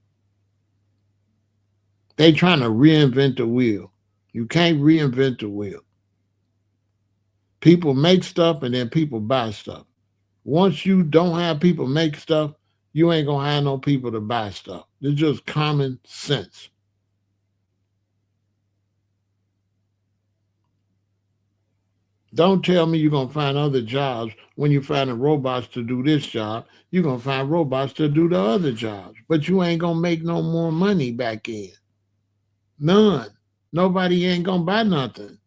They trying to reinvent the wheel. You can't reinvent the wheel. People make stuff and then people buy stuff. Once you don't have people make stuff, you ain't going to have no people to buy stuff. It's just common sense. Don't tell me you're going to find other jobs when you're finding robots to do this job. You're going to find robots to do the other jobs. But you ain't going to make no more money back in. None. Nobody ain't going to buy nothing.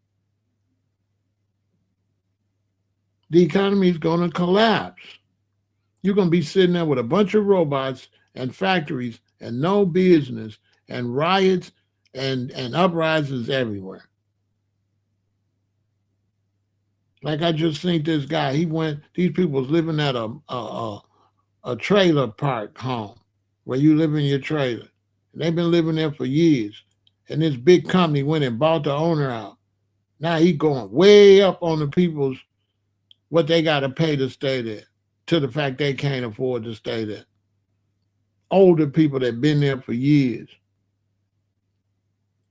The economy is going to collapse. You're going to be sitting there with a bunch of robots and factories and no business and riots and uprisings everywhere. Like I just seen this guy. These people was living at a trailer park home where you live in your trailer. And they've been living there for years. And this big company went and bought the owner out. Now he going way up on the people's what they got to pay to stay there, to the fact they can't afford to stay there. Older people that been there for years.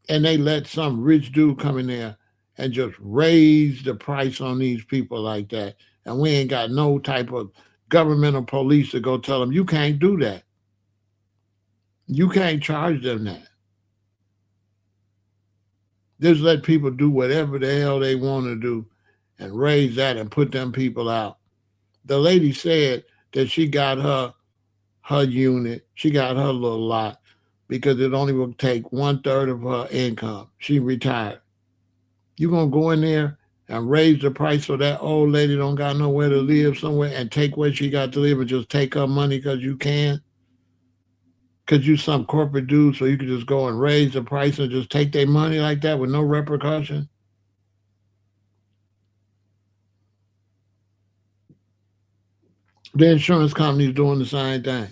And they let some rich dude come in there and just raise the price on these people like that. And we ain't got no type of government or police to go tell them, you can't do that. You can't charge them that. Just let people do whatever the hell they want to do and raise that and put them people out. The lady said that she got her unit, she got her little lot because it only will take 1/3 of her income. She retired. You gonna go in there and raise the price so that old lady don't got nowhere to live somewhere and take where she got to live and just take her money because you can? Because you some corporate dude, so you could just go and raise the price and just take their money like that with no repercussion? The insurance company's doing the same thing.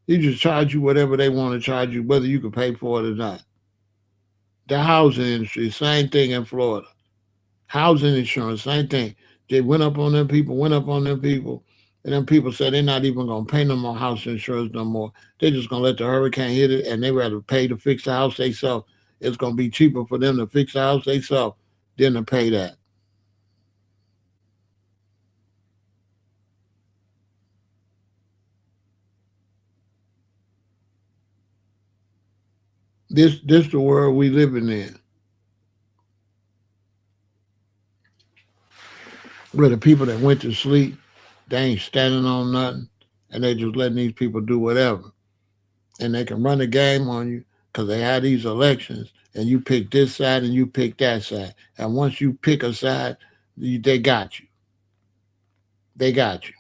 They just charge you whatever they want to charge you, whether you can pay for it or not. The housing industry, same thing in Florida. Housing insurance, same thing. They went up on them people, and then people said they're not even gonna pay no more house insurance no more. They're just gonna let the hurricane hit it, and they rather pay to fix the house they sell. It's gonna be cheaper for them to fix the house they sell than to pay that. This the world we living in, where the people that went to sleep, they ain't standing on nothing, and they just letting these people do whatever. And they can run the game on you because they had these elections and you pick this side and you pick that side. And once you pick a side, they got you. They got you.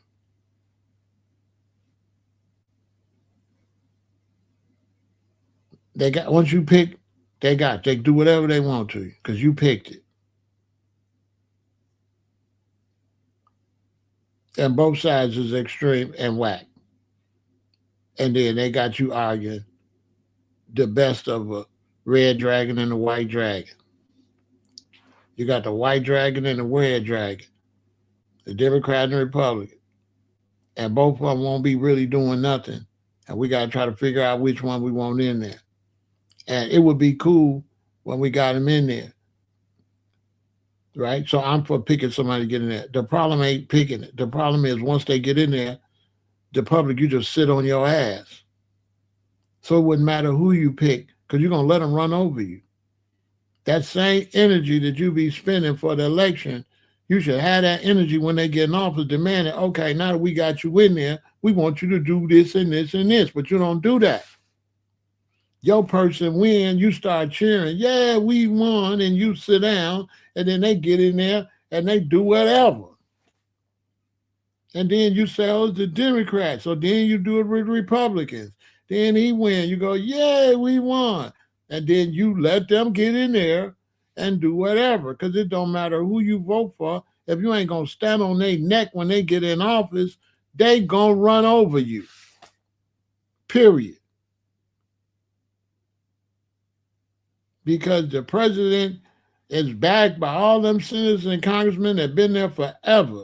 They got once you pick, they do whatever they want to you because you picked it. And both sides is extreme and whack. And then they got you arguing the best of a red dragon and a white dragon. You got the white dragon and the red dragon, the Democrat and the Republican. And both of them won't be really doing nothing. And we got to try to figure out which one we want in there. And it would be cool when we got them in there, right? So I'm for picking somebody to get in there. The problem ain't picking it. The problem is once they get in there, the public, you just sit on your ass. So it wouldn't matter who you pick because you're going to let them run over you. That same energy that you be spending for the election, you should have that energy when they get in office, demanding, okay, now that we got you in there, we want you to do this and this and this, but you don't do that. Your person win, you start cheering, yeah, we won, and you sit down, and then they get in there and they do whatever. And then you say, oh, it's the Democrats. So then you do it with Republicans. Then he win. You go, yeah, we won. And then you let them get in there and do whatever. Because it don't matter who you vote for. If you ain't going to stand on their neck when they get in office, they going to run over you. Period. Because the president is backed by all them senators and congressmen that have been there forever.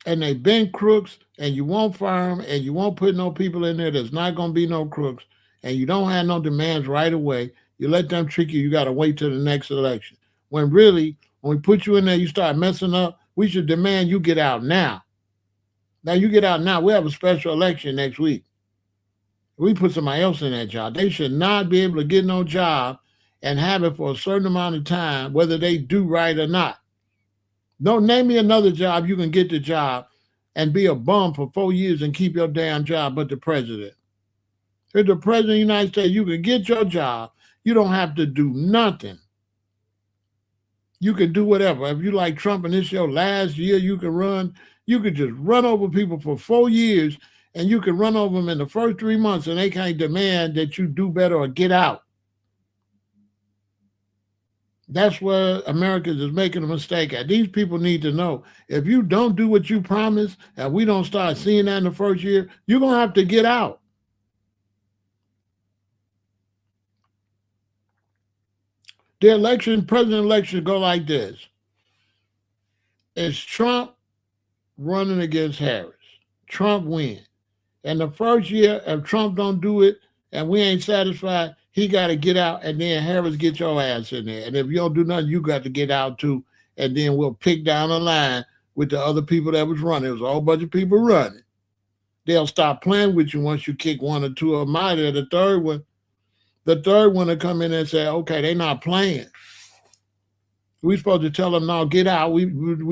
And they've been crooks, and you won't fire them, and you won't put no people in there that's not going to be no crooks, and you don't have no demands right away. You let them trick you. You got to wait till the next election. When really, when we put you in there, you start messing up, we should demand you get out now. Now, you get out now. We have a special election next week. We put somebody else in that job. They should not be able to get no job and have it for a certain amount of time, whether they do right or not. No, name me another job you can get the job and be a bum for 4 years and keep your damn job but the president. If the president of the United States, you can get your job. You don't have to do nothing. You can do whatever. If you like Trump and this your last year, you can run. You could just run over people for 4 years, and you can run over them in the first 3 months, and they can't demand that you do better or get out. That's where America is making a mistake at. These people need to know, if you don't do what you promised and we don't start seeing that in the first year, you're going to have to get out. The president election go like this. It's Trump running against Harris. Trump win. And the first year, if Trump don't do it and we ain't satisfied, he got to get out, and then Harris get your ass in there. And if you don't do nothing, you got to get out too. And then we'll pick down the line with the other people that was running. It was a whole bunch of people running. They'll stop playing with you once you kick one or two of them out there. The third one will come in and say, okay, they're not playing. We're supposed to tell them, no, get out. We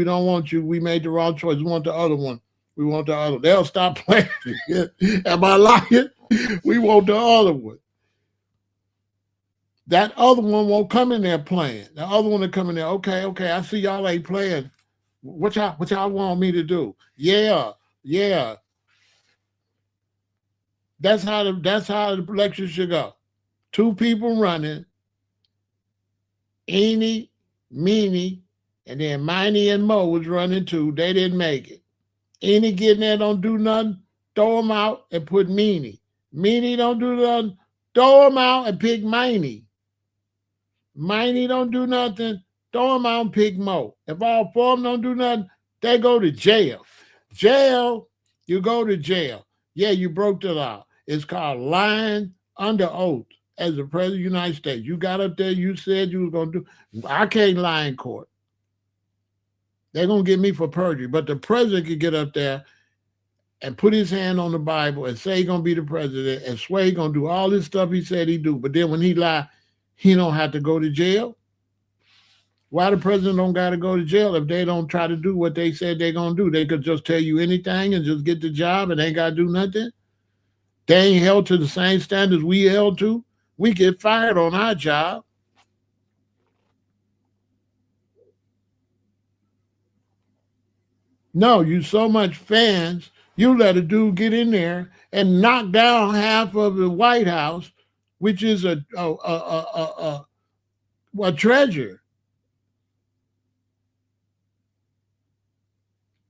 don't want you. We made the wrong choice. We want the other one. We want the other. They'll stop playing. Am I lying? We want the other one. That other one won't come in there playing. The other one will come in there, okay, I see y'all ain't playing. What y'all want me to do? Yeah. That's how the election should go. Two people running, Eenie, Meanie, and then Miney and Mo was running too. They didn't make it. Eenie getting there, don't do nothing, throw him out and put Meanie. Meanie don't do nothing, throw him out and pick Miney. Miney don't do nothing, throw him out and pick Mo. If all four of them don't do nothing, they go to jail. You go to jail. Yeah, you broke the law. It's called lying under oath as the president of the United States. You got up there, you said you was going to do. I can't lie in court. They're going to get me for perjury. But the president could get up there and put his hand on the Bible and say he's going to be the president and swear he's going to do all this stuff he said he'd do. But then when he lie, he don't have to go to jail. Why the president don't got to go to jail if they don't try to do what they said they're going to do? They could just tell you anything and just get the job and they ain't got to do nothing. They ain't held to the same standards we held to. We get fired on our job. No, you so much fans, you let a dude get in there and knock down half of the White House, which is a treasure.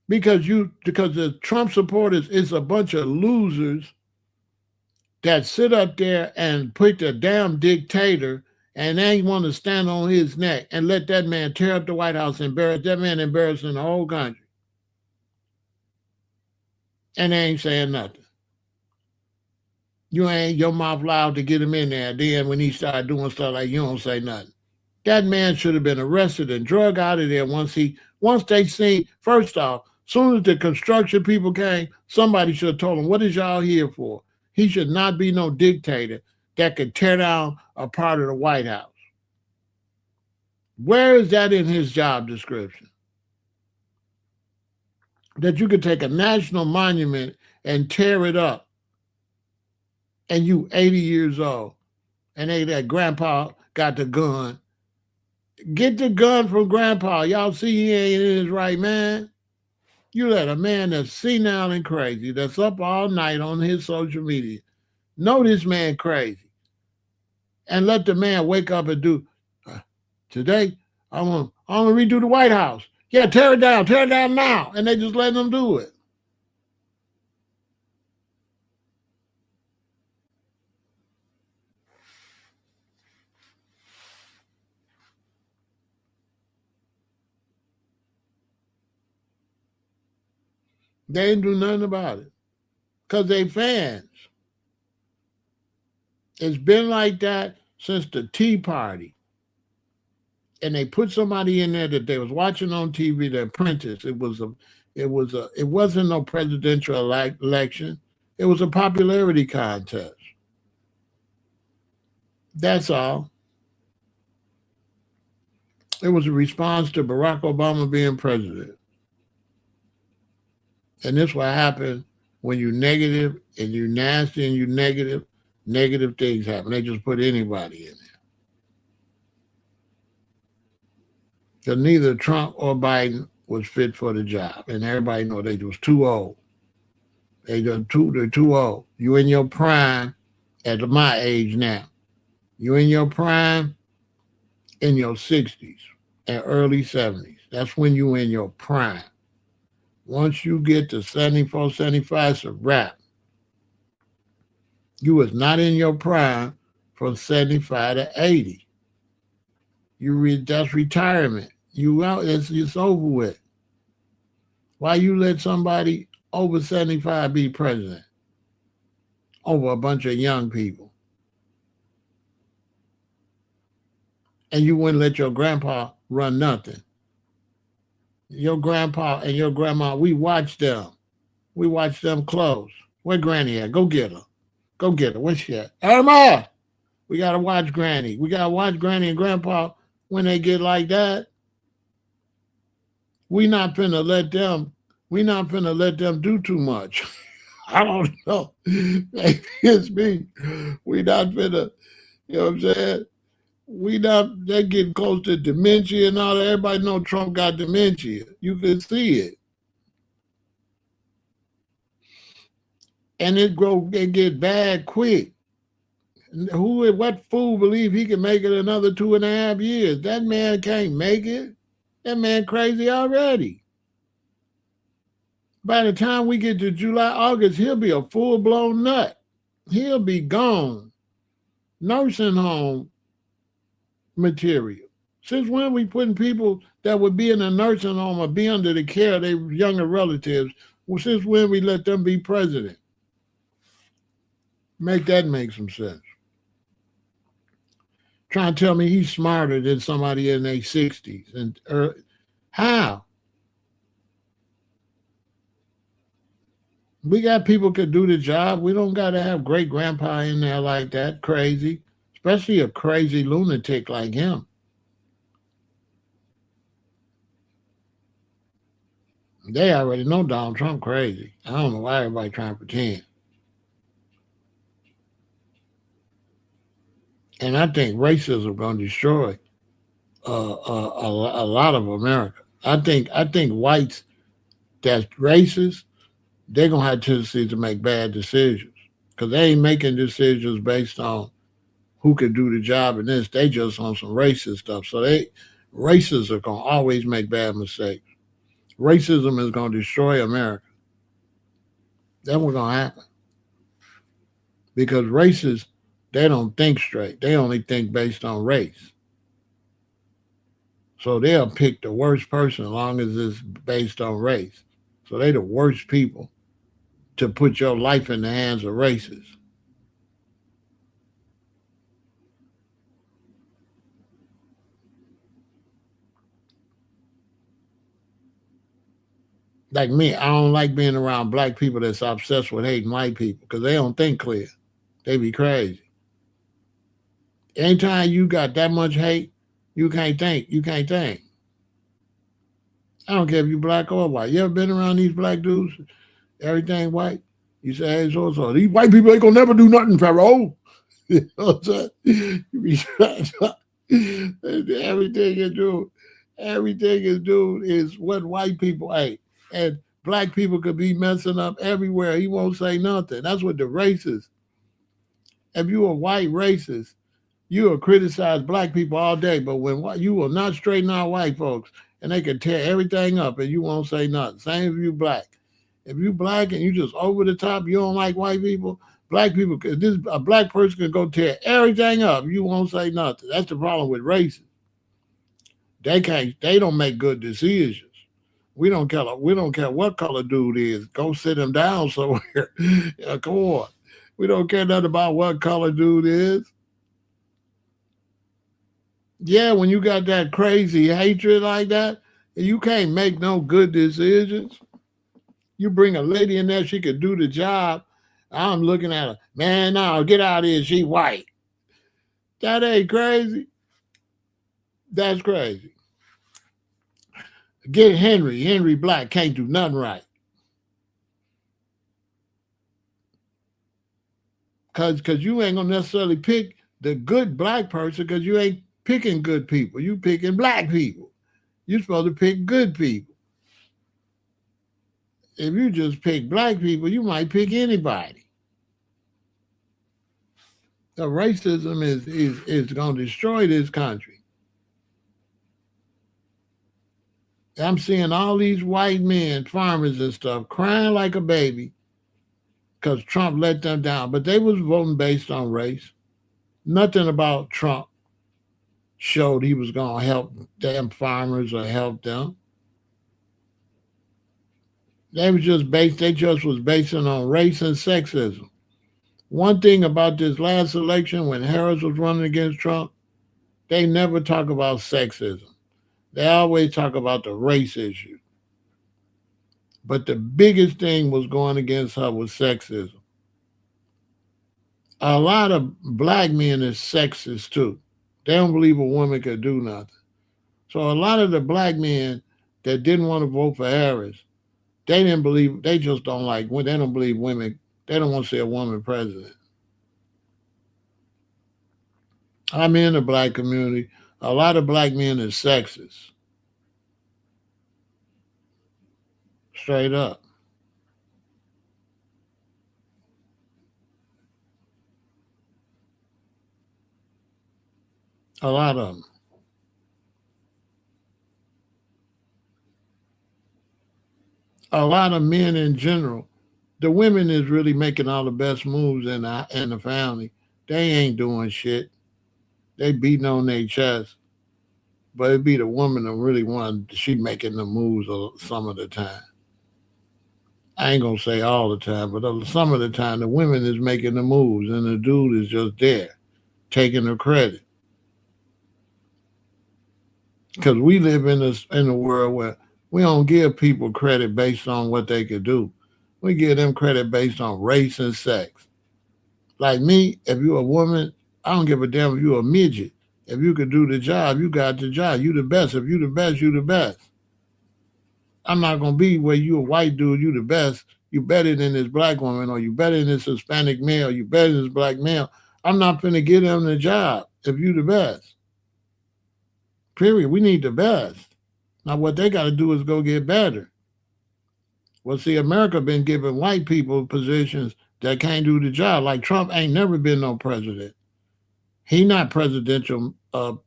Because the Trump supporters is a bunch of losers that sit up there and put the damn dictator and they want to stand on his neck and let that man tear up the White House, embarrassing the whole country. And they ain't saying nothing. You ain't your mouth loud to get him in there. Then when he started doing stuff like you don't say nothing. That man should have been arrested and drug out of there once they seen, first off, soon as the construction people came, somebody should have told him, what is y'all here for? He should not be no dictator. that could tear down a part of the White House? Where is that in his job description? That you could take a national monument and tear it up, and you 80 years old, and that grandpa got the gun. Get the gun from grandpa. Y'all see he ain't in his right man. You let a man that's senile and crazy, that's up all night on his social media, know this man crazy, and let the man wake up and do, today, I'm gonna redo the White House. Yeah, tear it down now. And they just let them do it. They ain't do nothing about it. Because they fans. It's been like that since the Tea Party. And they put somebody in there that they was watching on TV, the apprentice. It wasn't no presidential election. It was a popularity contest. That's all. It was a response to Barack Obama being president. And this what happened when you negative and you nasty and you negative things happen. They just put anybody in there. Because neither Trump or Biden was fit for the job. And everybody know they was too old. They're too old. You in your prime at my age now. You in your prime in your 60s and early 70s. That's when you in your prime. Once you get to 74, 75, it's a wrap. You was not in your prime from 75 to 80. That's retirement. You out, it's over with. Why you let somebody over 75 be president over a bunch of young people? And you wouldn't let your grandpa run nothing. Your grandpa and your grandma, we watched them. We watched them close. Where Granny at? Go get her. Go get her. Where's she at? Irma! We gotta watch Granny. We gotta watch Granny and Grandpa when they get like that. We not finna let them. We not finna let them do too much. I don't know. Maybe it's me. We not finna. You know what I'm saying? We not. They getting close to dementia and all that. Everybody know Trump got dementia. You can see it, and it get bad quick. What fool believe he can make it another 2.5 years? That man can't make it. That man crazy already. By the time we get to July, August, he'll be a full-blown nut. He'll be gone. Nursing home material. Since when we putting people that would be in a nursing home or be under the care of their younger relatives, well, since when we let them be president? Make some sense. Trying to tell me he's smarter than somebody in their 60s. And how? We got people could do the job. We don't got to have great grandpa in there like that, crazy, especially a crazy lunatic like him. They already know Donald Trump crazy. I don't know why everybody trying to pretend. And I think racism going to destroy a lot of America. I think whites that's racist, they're gonna have tendencies to make bad decisions because they ain't making decisions based on who could do the job and this. They just on some racist stuff. So racists are gonna always make bad mistakes. Racism is gonna destroy America. That's what's gonna happen because racists they don't think straight. They only think based on race. So they'll pick the worst person as long as it's based on race. So they the worst people to put your life in the hands of racists. Like me, I don't like being around black people that's obsessed with hating white people because they don't think clear. They be crazy. Anytime you got that much hate, you can't think. You can't think. I don't care if you black or white. You ever been around these black dudes? Everything white. You say, hey, so these white people ain't gonna never do nothing, Pharaoh. You know what I'm saying? You be trying to, everything you do, everything you do is what white people ain't. And black people could be messing up everywhere. He won't say nothing. That's what the racist. If you a white racist, you will criticize black people all day, but when you will not straighten out white folks, and they can tear everything up, and you won't say nothing. Same if you black. If you black and you just over the top, you don't like white people. Black people, this a black person can go tear everything up. You won't say nothing. That's the problem with races. They can't. They don't make good decisions. We don't care. We don't care what color dude is. Go sit him down somewhere. Yeah, come on. We don't care nothing about what color dude is. Yeah, when you got that crazy hatred like that, you can't make no good decisions. You bring a lady in there, she could do the job. I'm looking at her, man, no, get out of here. She white. That ain't crazy. That's crazy. Get Henry. Henry Black can't do nothing right. Cause you ain't gonna necessarily pick the good black person because you ain't picking good people. You picking black people. You're supposed to pick good people. If you just pick black people, you might pick anybody. The racism is going to destroy this country. I'm seeing all these white men, farmers and stuff, crying like a baby because Trump let them down. But they was voting based on race. Nothing about Trump showed he was going to help them farmers or help them. They just was basing on race and sexism. One thing about this last election when Harris was running against Trump, they never talk about sexism. They always talk about the race issue. But the biggest thing was going against her was sexism. A lot of black men is sexist too. They don't believe a woman could do nothing. So a lot of the black men that didn't want to vote for Harris, they didn't believe. They just don't like. They don't believe women. They don't want to see a woman president. I'm in the black community. A lot of black men is sexist. Straight up. A lot of them. A lot of men in general. The women is really making all the best moves in the family. They ain't doing shit. They beating on their chest. But it be the woman that really want. She making the moves some of the time. I ain't gonna say all the time, but some of the time the women is making the moves and the dude is just there taking the credit. Because we live in a world where we don't give people credit based on what they could do. We give them credit based on race and sex. Like me, if you're a woman, I don't give a damn if you're a midget. If you could do the job, you got the job. You the best. If you the best, you the best. I'm not gonna be where you a white dude, you the best. You better than this black woman, or you better than this Hispanic male, you better than this black male. I'm not finna get them the job if you the best. Period. We need the best. Now what they gotta do is go get better. Well, see, America been giving white people positions that can't do the job. Like Trump ain't never been no president. He not presidential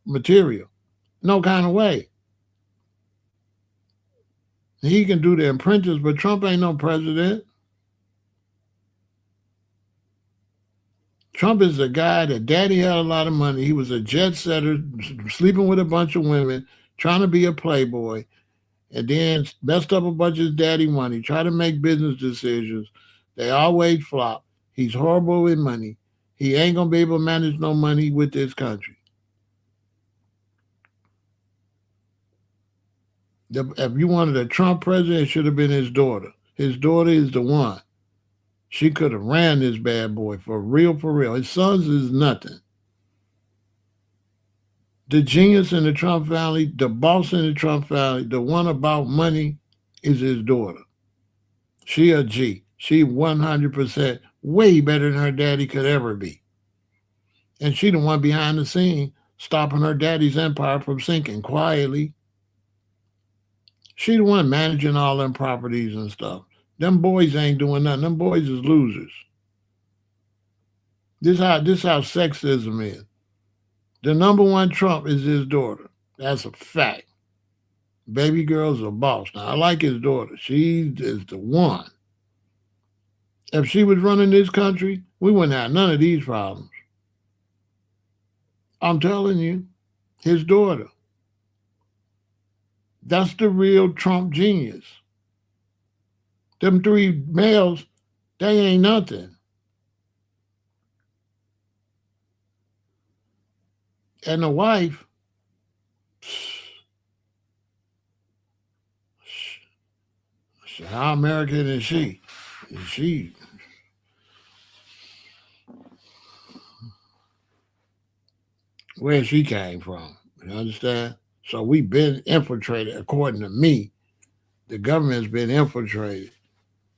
material. No kind of way. He can do the apprentice, but Trump ain't no president. Trump is a guy that daddy had a lot of money. He was a jet setter, sleeping with a bunch of women, trying to be a playboy, and then messed up a bunch of his daddy money, tried to make business decisions. They always flop. He's horrible with money. He ain't gonna be able to manage no money with this country. If you wanted a Trump president, it should have been his daughter. His daughter is the one. She could have ran this bad boy for real, for real. His sons is nothing. The genius in the Trump family, the boss in the Trump family, the one about money is his daughter. She a G. She 100% way better than her daddy could ever be. And she the one behind the scene stopping her daddy's empire from sinking quietly. She the one managing all them properties and stuff. Them boys ain't doing nothing. Them boys is losers. This how sexism is. The number one Trump is his daughter. That's a fact. Baby girl's a boss. Now I like his daughter. She is the one. If she was running this country, we wouldn't have none of these problems. I'm telling you, his daughter. That's the real Trump genius. Them three males, they ain't nothing. And the wife, how American is she? She, where she came from. You understand? So we've been infiltrated, according to me. The government's been infiltrated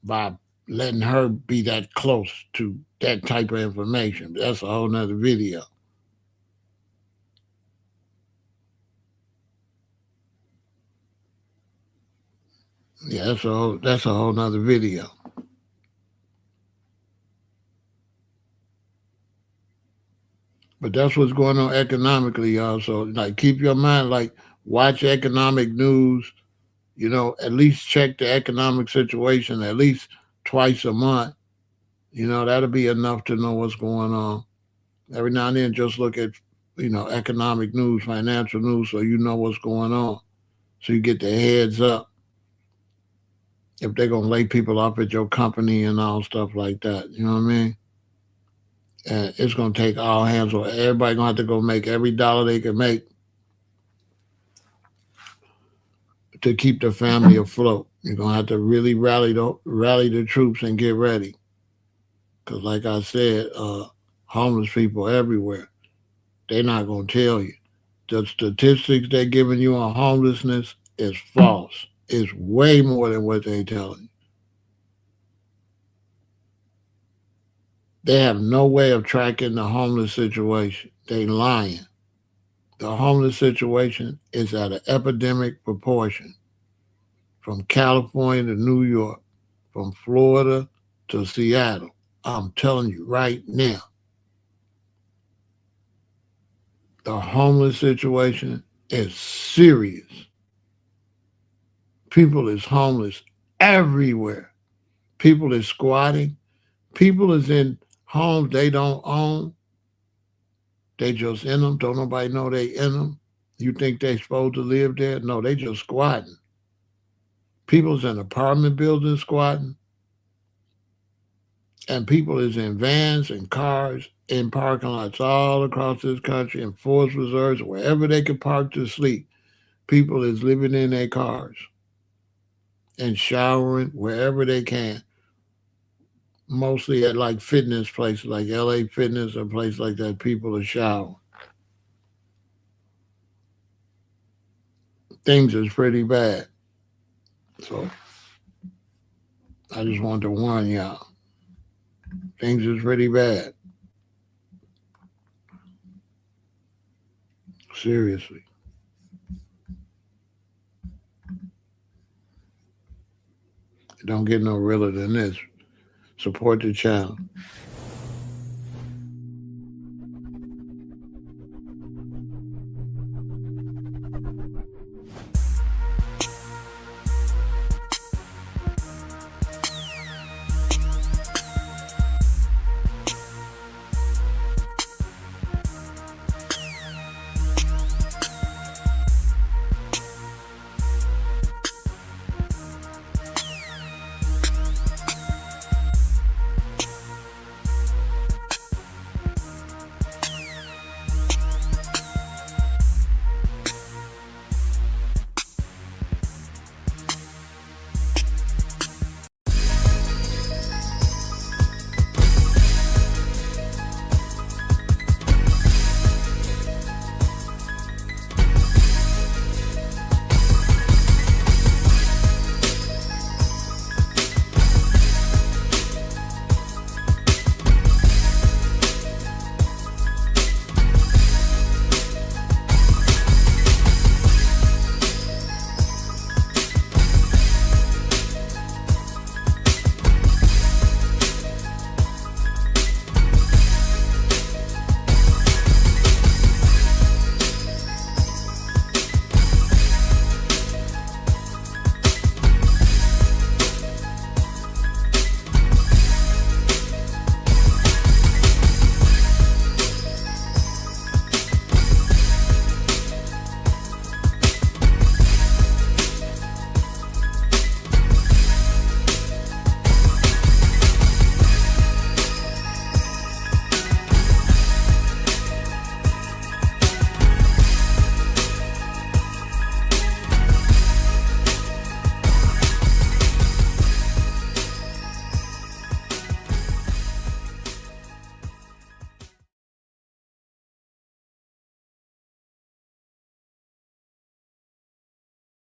by letting her be that close to that type of information. That's a whole nother video. Yeah, that's a whole nother video. But that's what's going on economically, y'all. So like keep your mind like watch economic news, at least check the economic situation at least twice a month. That'll be enough to know what's going on. Every now and then just look at, economic news, financial news so you know what's going on. So you get the heads up if they're gonna lay people off at your company and all stuff like that. You know what I mean? And it's gonna take all hands on. Everybody gonna have to go make every dollar they can make to keep the family afloat. You're gonna have to really rally the troops and get ready. Cause like I said, homeless people everywhere. They're not gonna tell you. The statistics they're giving you on homelessness is false. It's way more than what they're telling you. They have no way of tracking the homeless situation. They lying. The homeless situation is at an epidemic proportion from California to New York, from Florida to Seattle. I'm telling you right now, the homeless situation is serious. People is homeless everywhere. People is squatting. People is in homes they don't own. They just in them. Don't nobody know they in them. You think they supposed to live there? No, they just squatting. People's in apartment buildings squatting, and people is in vans and cars in parking lots all across this country, in forest reserves, wherever they can park to sleep. People is living in their cars and showering wherever they can. Mostly at like fitness places, like LA Fitness or places like that. People are showering. Things is pretty bad. So I just wanted to warn y'all. Things is pretty bad. Seriously. It don't get no realer than this. Support the channel.